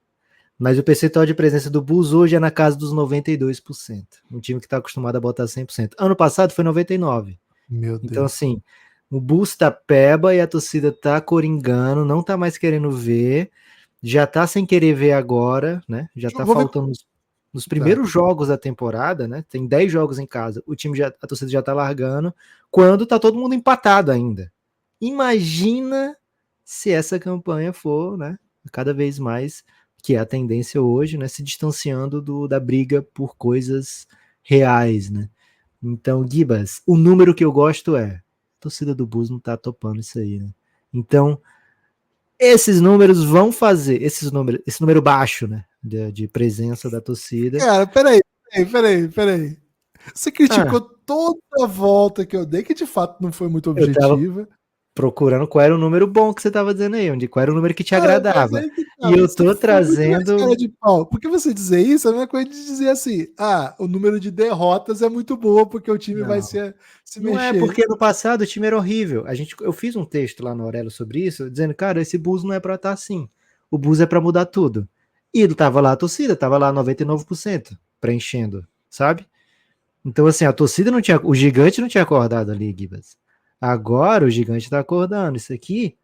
Mas o percentual de presença do Bulls hoje é na casa dos 92%. Um time que está acostumado a botar 100%. Ano passado foi 99%. Meu Então, Deus. assim, o Bulls tá peba e a torcida tá coringando, não tá mais querendo ver, já tá sem querer ver agora, né? Já tá Vou ver- faltando nos primeiros jogos da temporada, né? Tem 10 jogos em casa, a torcida já tá largando, quando tá todo mundo empatado ainda. Imagina se essa campanha for, né, cada vez mais, que é a tendência hoje, né, se distanciando da briga por coisas reais, né? Então, Gibas, o número que eu gosto é, a torcida do Bulls não tá topando isso aí, né? Então, esses números vão fazer, esse número baixo, né, de presença da torcida. Cara, peraí. Você criticou toda a volta que eu dei, que de fato não foi muito Eu tava objetiva. procurando qual era o número bom que você tava dizendo aí, qual era o número que te Mas agradava. aí que tá, E eu você tô foi muito mais trazendo... cara de pau. Porque você dizer isso é a mesma coisa de dizer assim: o número de derrotas é muito boa porque o time vai Não. se Não é, mexer. porque no passado o time era horrível. Eu fiz um texto lá no Aurelo sobre isso, dizendo, cara, esse Bulls não é pra estar assim. O Bulls é pra mudar tudo. E tava lá a torcida, tava lá 99% preenchendo, sabe? Então, assim, a torcida não tinha. O gigante não tinha acordado ali, Gibas. Agora o gigante tá acordando. Isso aqui,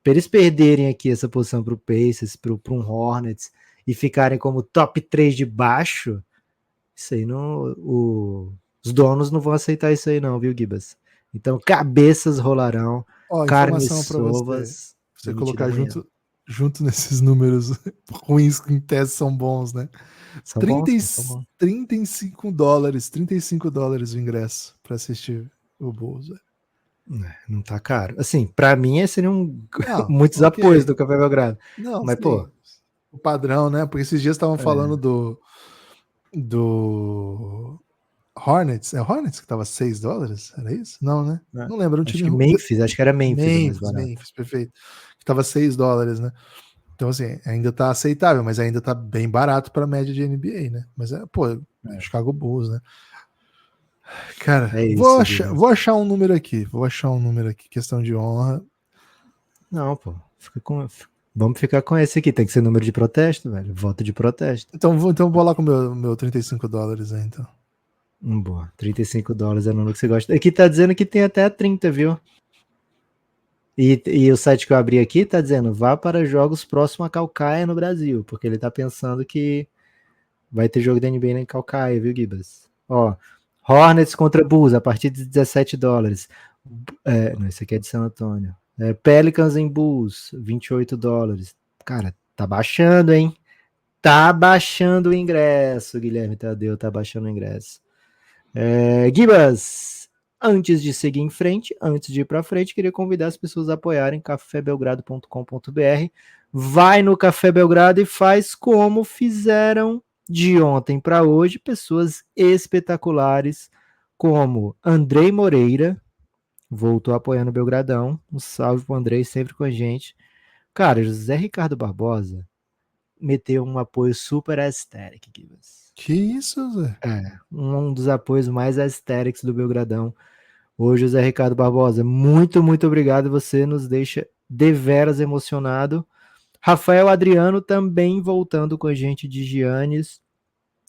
pra eles perderem aqui essa posição pro Pacers, pro um Hornets e ficarem como top 3 de baixo, isso aí não. Os donos não vão aceitar isso aí, não, viu, Gibas? Então, cabeças rolarão, Ó, carnes informação pra você. Você demitida colocar amanhã. junto nesses números ruins que em tese são bons, né? São bons, pô, são bons. $35 o ingresso pra assistir o Bulls. Velho. Não tá caro. Assim, pra mim, seriam Não, muitos ok. apoios do Café Belgrado. Não, Mas, pô, sim. O padrão, né? Porque esses dias estavam falando do Hornets. É o Hornets que tava $6? Era isso? Não, né? né? Não lembro. Um Acho time que Memphis, acho que era Memphis o mais barato. Memphis, perfeito. Que tava $6, né? Então, assim, ainda tá aceitável, mas ainda tá bem barato pra média de NBA, né? Mas Chicago Bulls, né? Cara, É isso, vou achar um número aqui. Questão de honra. Não, pô. Vamos ficar com esse aqui. Tem que ser número de protesto, velho. Voto de protesto. Então vou lá com o meu $35 aí, então. Boa. $35 é o número que você gosta. Aqui tá dizendo que tem até 30, viu? E o site que eu abri aqui tá dizendo, vá para jogos próximo a Calcaia no Brasil, porque ele tá pensando que vai ter jogo da NBA em Calcaia, viu, Gibas? Ó, Hornets contra Bulls, a partir de $17. Não, esse aqui é de San Antônio. Pelicans em Bulls, $28. Cara, tá baixando, hein? Tá baixando o ingresso, Guilherme Tadeu, tá baixando o ingresso. Gibas, antes de seguir em frente, antes de ir para frente, queria convidar as pessoas a apoiarem cafébelgrado.com.br. Vai no Café Belgrado e faz como fizeram de ontem para hoje, pessoas espetaculares como Andrei Moreira, voltou apoiando o Belgradão. Um salve pro Andrei, sempre com a gente. Cara, José Ricardo Barbosa meteu um apoio super aesthetic, Gibas. Que isso, Zé? Um dos apoios mais aesthetics do Belgradão. Hoje, José Ricardo Barbosa, muito, muito obrigado. Você nos deixa deveras emocionado. Rafael Adriano também voltando com a gente de Giannis.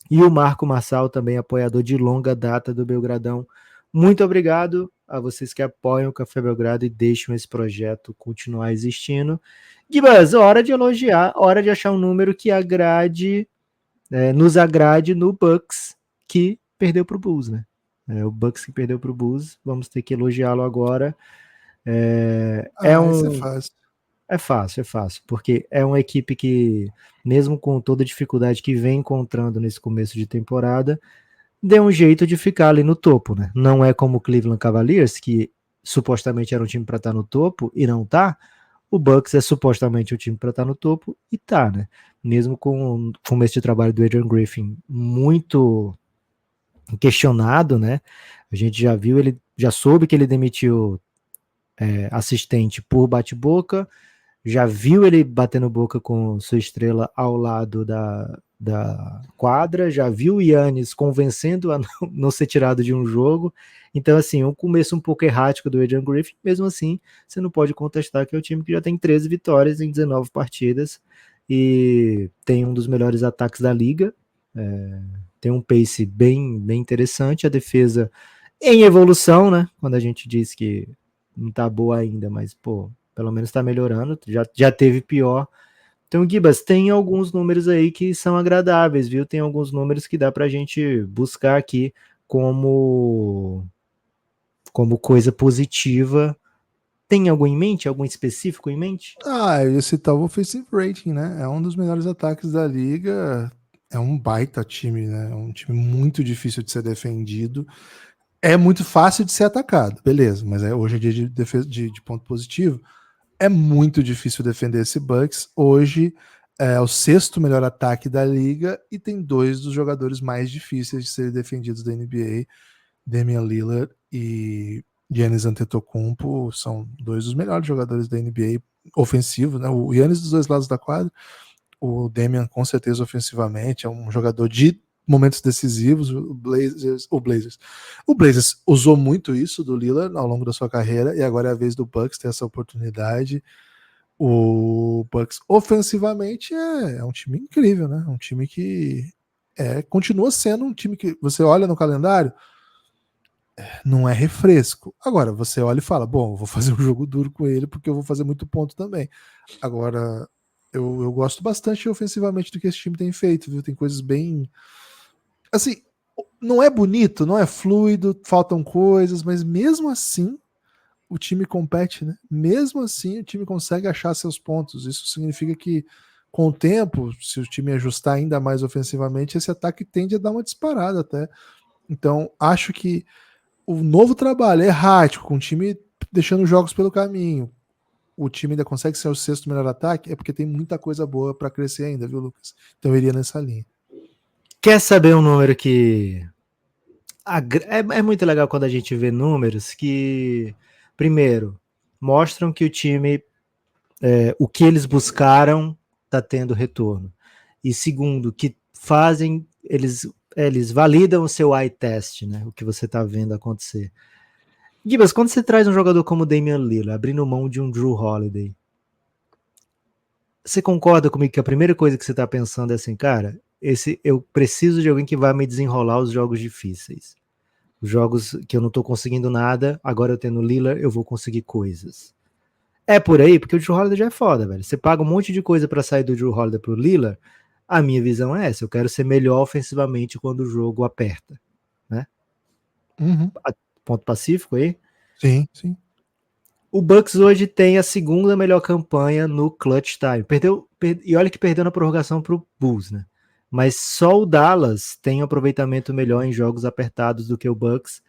E o Marco Marçal, também apoiador de longa data do Belgradão. Muito obrigado a vocês que apoiam o Café Belgrado e deixam esse projeto continuar existindo. Gibas, hora de elogiar, hora de achar um número que nos agrade no Bucks, que perdeu para o Bulls, né? O Bucks que perdeu para o Bulls, vamos ter que elogiá-lo agora. Isso é fácil. É fácil, porque é uma equipe que, mesmo com toda a dificuldade que vem encontrando nesse começo de temporada, deu um jeito de ficar ali no topo, né? Não é como o Cleveland Cavaliers, que supostamente era um time para estar no topo e não tá. O Bucks é supostamente o time para estar no topo e tá, né? Mesmo com o começo de trabalho do Adrian Griffin muito questionado, né? A gente já viu, ele já soube que ele demitiu assistente por bate-boca, já viu ele batendo boca com sua estrela ao lado da quadra, já viu o Giannis convencendo a não ser tirado de um jogo. Então, assim, um começo um pouco errático do Adrian Griffin, mesmo assim, você não pode contestar que é o time que já tem 13 vitórias em 19 partidas e tem um dos melhores ataques da liga, tem um pace bem interessante, a defesa em evolução, né? Quando a gente diz que não tá boa ainda, mas, pô, pelo menos tá melhorando, já teve pior. Então, Gibas, tem alguns números aí que são agradáveis, viu? Tem alguns números que dá pra gente buscar aqui como coisa positiva. Tem algum em mente? Algum específico em mente? Eu ia citar o offensive rating, né? É um dos melhores ataques da liga. É um baita time, né? É um time muito difícil de ser defendido. É muito fácil de ser atacado, beleza, mas hoje é dia de defesa de ponto positivo. É muito difícil defender esse Bucks. Hoje é o 6º melhor ataque da liga e tem 2 dos jogadores mais difíceis de serem defendidos da NBA. Damian Lillard e Giannis Antetokounmpo são 2 dos melhores jogadores da NBA ofensivos, né? O Giannis dos 2 lados da quadra, o Damian com certeza ofensivamente, é um jogador de momentos decisivos. O Blazers usou muito isso do Lillard ao longo da sua carreira e agora é a vez do Bucks ter essa oportunidade. O Bucks ofensivamente é um time incrível, né? Um time que continua sendo um time que você olha no calendário, não é refresco. Agora, você olha e fala, bom, eu vou fazer um jogo duro com ele porque eu vou fazer muito ponto também. Agora, eu gosto bastante ofensivamente do que esse time tem feito, viu? Tem coisas bem... Assim, não é bonito, não é fluido, faltam coisas, mas mesmo assim, o time compete, né? Mesmo assim, o time consegue achar seus pontos. Isso significa que, com o tempo, se o time ajustar ainda mais ofensivamente, esse ataque tende a dar uma disparada até. Então, acho que o novo trabalho é errático, com o time deixando jogos pelo caminho. O time ainda consegue ser o 6º melhor ataque, é porque tem muita coisa boa para crescer ainda, viu, Lucas? Então eu iria nessa linha. Quer saber um número que... É muito legal quando a gente vê números que, primeiro, mostram que o time, o que eles buscaram está tendo retorno. E segundo, que fazem, eles validam o seu eye test, né? O que você está vendo acontecer. Gibas, quando você traz um jogador como Damian Lillard, abrindo mão de um Jrue Holiday, você concorda comigo que a primeira coisa que você está pensando é assim, cara, eu preciso de alguém que vai me desenrolar os jogos difíceis. Os jogos que eu não tô conseguindo nada, agora eu tendo Lillard, eu vou conseguir coisas. É por aí, porque o Jrue Holiday já é foda, velho. Você paga um monte de coisa para sair do Jrue Holiday pro Lillard, a minha visão é essa, eu quero ser melhor ofensivamente quando o jogo aperta, né? Uhum. Ponto pacífico aí? Sim, sim. O Bucks hoje tem a 2ª melhor campanha no clutch time. E olha que perdeu na prorrogação pro Bulls, né? Mas só o Dallas tem um aproveitamento melhor em jogos apertados do que o Bucks.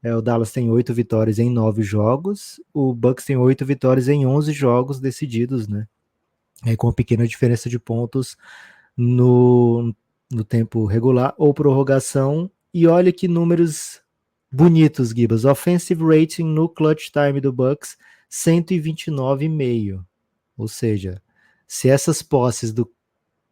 O Dallas tem 8 vitórias em 9 jogos, o Bucks tem 8 vitórias em 11 jogos decididos, né? Com uma pequena diferença de pontos no tempo regular ou prorrogação. E olha que números bonitos, Gibas. Offensive rating no clutch time do Bucks, 129,5. Ou seja, se essas posses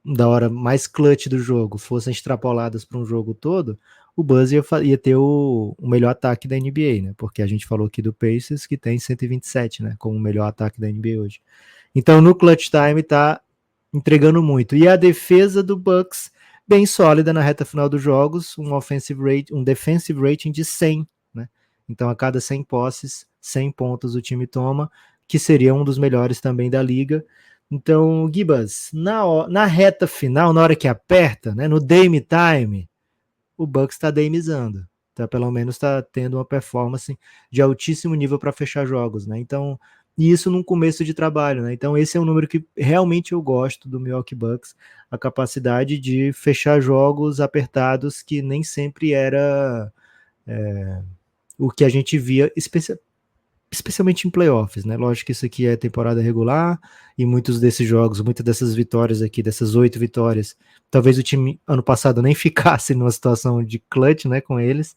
da hora mais clutch do jogo fossem extrapoladas para um jogo todo, o Buzz ia ter o melhor ataque da NBA, né? Porque a gente falou aqui do Pacers, que tem 127, né? Como o melhor ataque da NBA hoje. Então, no clutch time tá entregando muito. E a defesa do Bucks, bem sólida na reta final dos jogos, um defensive rating de 100, né? Então, a cada 100 posses, 100 pontos o time toma, que seria um dos melhores também da liga. Então, Gibas, na reta final, na hora que aperta, né, no Dame Time, o Bucks está damizando. Tá, pelo menos está tendo uma performance de altíssimo nível para fechar jogos, né? Então, e isso num começo de trabalho, né? Então, esse é um número que realmente eu gosto do Milwaukee Bucks, a capacidade de fechar jogos apertados que nem sempre era o que a gente via, especialmente em playoffs, né? Lógico que isso aqui é temporada regular e muitos desses jogos, muitas dessas vitórias aqui, dessas 8 vitórias, talvez o time ano passado nem ficasse numa situação de clutch, né, com eles,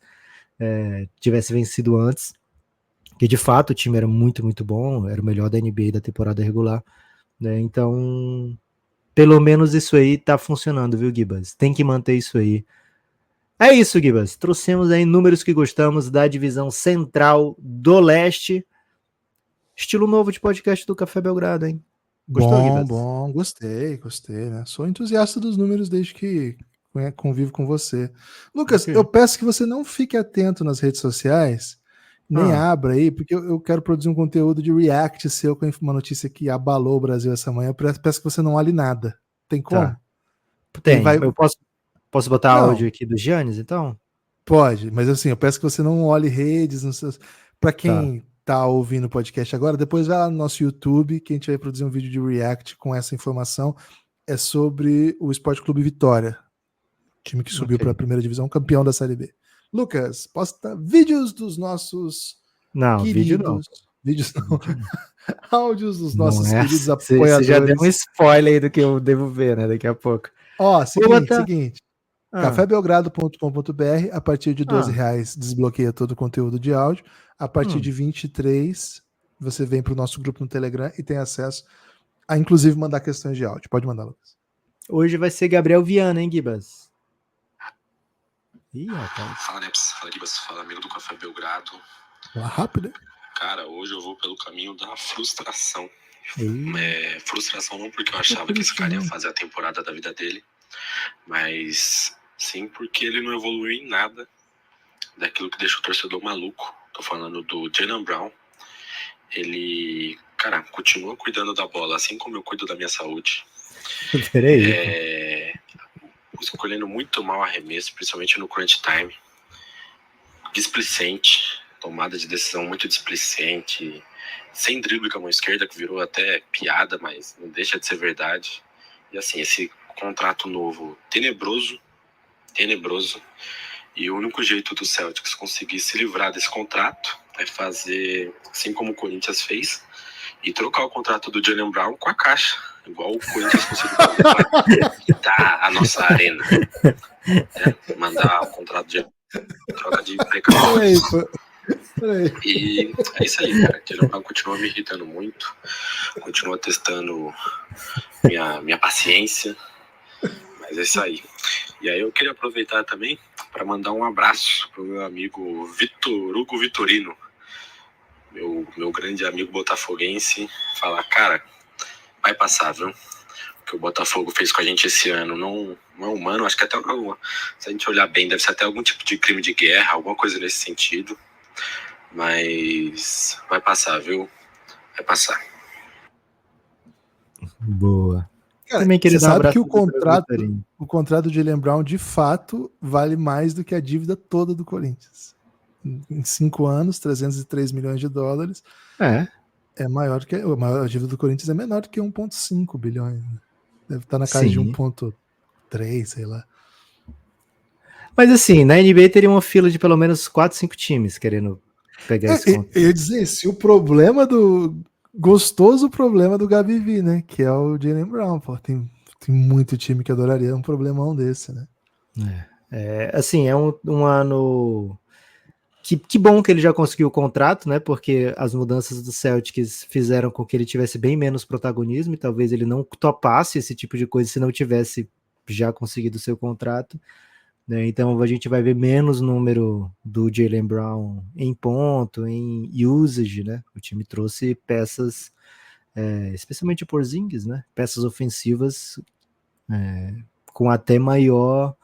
tivesse vencido antes, que de fato o time era muito, muito bom, era o melhor da NBA da temporada regular, né? Então, pelo menos isso aí tá funcionando, viu, Gibas? Tem que manter isso aí. É isso, Gibas. Trouxemos aí números que gostamos da divisão central do leste. Estilo novo de podcast do Café Belgrado, hein? Gostou, Gibas? Bom, gostei, né? Sou entusiasta dos números desde que convivo com você. Lucas, Ok. eu peço que você não fique atento nas redes sociais, nem abra aí, porque eu quero produzir um conteúdo de react seu com uma notícia que abalou o Brasil essa manhã. Eu peço que você não olhe nada. Tem como? Tá. Porque Tem. vai... Eu posso botar Não, áudio aqui do Giannis, então? pode, mas assim, eu peço que você não olhe redes. Para Tá. quem tá ouvindo o podcast agora, depois vai lá no nosso YouTube, que a gente vai produzir um vídeo de react com essa informação. É sobre o Sport Clube Vitória, time que subiu Ok. para a primeira divisão, campeão da Série B. Lucas, posta vídeos dos nossos Não, vídeo não. Vídeos não. Áudios dos Não nossos é queridos assim. Você já deu apoiadores. um spoiler aí do que eu devo ver, né? Daqui a pouco. Ó, Vou botar- seguinte. Ah, cafébelgrado.com.br, a partir de Ah. R$12 desbloqueia todo o conteúdo de áudio. A partir Hum. de 23, você vem para o nosso grupo no Telegram e tem acesso a, inclusive, mandar questões de áudio. Pode mandar, Lucas. Hoje vai ser Gabriel Viana, hein, Gibas? Ih, rapaz. Fala, Neps. Fala, Gibas. Fala, amigo do Café Belgrado. Lá rápido. Cara, hoje eu vou pelo caminho da frustração. Ih. Frustração não porque eu achava que esse cara ia fazer a temporada da vida dele, mas sim porque ele não evoluiu em nada daquilo que deixa o torcedor maluco. Tô falando do Jaylen Brown. Ele, cara, continua cuidando da bola, assim como eu cuido da minha saúde. Peraí. Escolhendo muito mal arremesso, principalmente no crunch time. Displicente, tomada de decisão muito displicente, sem drible com a mão esquerda, que virou até piada, mas não deixa de ser verdade. E assim, esse contrato novo tenebroso, e o único jeito do Celtics conseguir se livrar desse contrato é fazer, assim como o Corinthians fez, e trocar o contrato do Jaylen Brown com a caixa, igual o Corinthians conseguiu dar a nossa arena. Mandar o contrato de troca de precauções. Peraí. E é isso aí, cara. Jaylen Brown continua me irritando muito, continua testando minha paciência, mas é isso aí. E aí eu queria aproveitar também para mandar um abraço pro meu amigo Vitor Hugo Vitorino, meu grande amigo botafoguense, falar, cara, vai passar, viu? O que o Botafogo fez com a gente esse ano não é humano, acho que até, se a gente olhar bem, deve ser até algum tipo de crime de guerra, alguma coisa nesse sentido, mas vai passar, viu? Vai passar. Boa. Cara, Também queria você dar um sabe abraço que pro o contrato de Jaylen Brown, de fato, vale mais do que a dívida toda do Corinthians. Em 5 anos, 303 milhões de dólares. É maior que a dívida do Corinthians é menor do que 1,5 bilhões. Né? Deve estar na casa de 1,3, sei lá. Mas assim, na NBA teria uma fila de pelo menos 4, 5 times querendo pegar esse contrato. Eu ia dizer, se o problema gostoso problema do Gabi V, né? Que é o Jaylen Brown, pô. Tem muito time que adoraria um problemão desse, né? Assim, é um ano... Que bom que ele já conseguiu o contrato, né? Porque as mudanças do Celtics fizeram com que ele tivesse bem menos protagonismo e talvez ele não topasse esse tipo de coisa se não tivesse já conseguido o seu contrato. Né? Então a gente vai ver menos número do Jaylen Brown em ponto, em usage, né? O time trouxe peças, especialmente o Porzingis, né? Peças ofensivas com até maior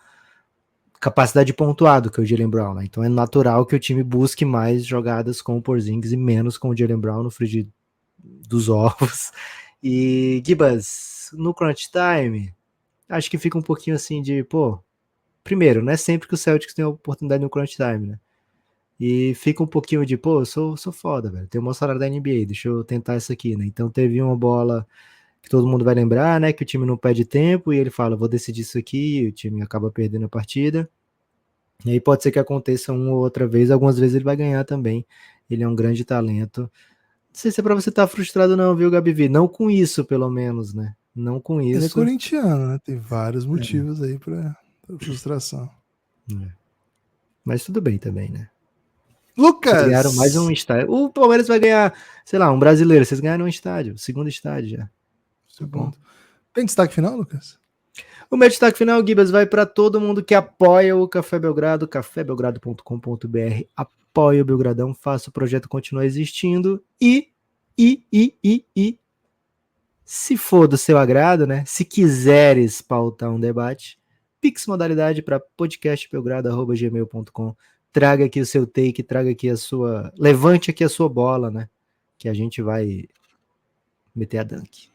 capacidade de pontuado que o Jaylen Brown, né? Então é natural que o time busque mais jogadas com o Porzingis e menos com o Jaylen Brown no frigir dos ovos. E Gibas, no crunch time, acho que fica um pouquinho assim de, primeiro, não é sempre que o Celtics tem a oportunidade no crunch time, né? E fica um pouquinho de, eu sou foda, velho, tenho o maior salário da NBA, deixa eu tentar isso aqui, né? Então teve uma bola que todo mundo vai lembrar, né, que o time não perde tempo e ele fala, vou decidir isso aqui, e o time acaba perdendo a partida. E aí pode ser que aconteça uma ou outra vez, algumas vezes ele vai ganhar também. Ele é um grande talento. Não sei se é pra você estar frustrado não, viu, Gabi V? Não com isso, pelo menos, né? Não com isso. Ele é corintiano, né? Tem vários motivos aí pra frustração. Mas tudo bem também, né? Lucas! Vocês ganharam mais um estádio. O Palmeiras vai ganhar, sei lá, um brasileiro. Vocês ganharam um estádio, o segundo estádio já. Segundo. Tem destaque final, Lucas? O meu destaque final, Gibas, vai para todo mundo que apoia o Café Belgrado, cafébelgrado.com.br. Apoia o Belgradão, faça o projeto continuar existindo e se for do seu agrado, né? Se quiseres pautar um debate, Pix modalidade para podcastbelgrado@gmail.com. Traga aqui o seu take, traga aqui levante aqui a sua bola, né? Que a gente vai meter a dunk.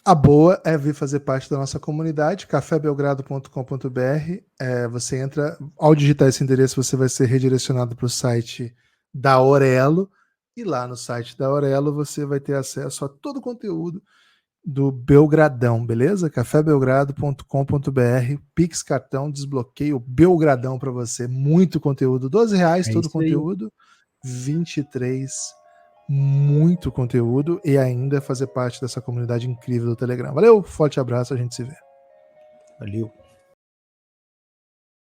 A boa é vir fazer parte da nossa comunidade, cafébelgrado.com.br. Você entra, ao digitar esse endereço, você vai ser redirecionado para o site da Aurelo. E lá no site da Aurelo você vai ter acesso a todo o conteúdo do Belgradão, beleza? cafébelgrado.com.br, Pix cartão, desbloqueio Belgradão para você. Muito conteúdo, R$12 todo o conteúdo, 23 muito conteúdo e ainda fazer parte dessa comunidade incrível do Telegram. Valeu, forte abraço, a gente se vê. Valeu.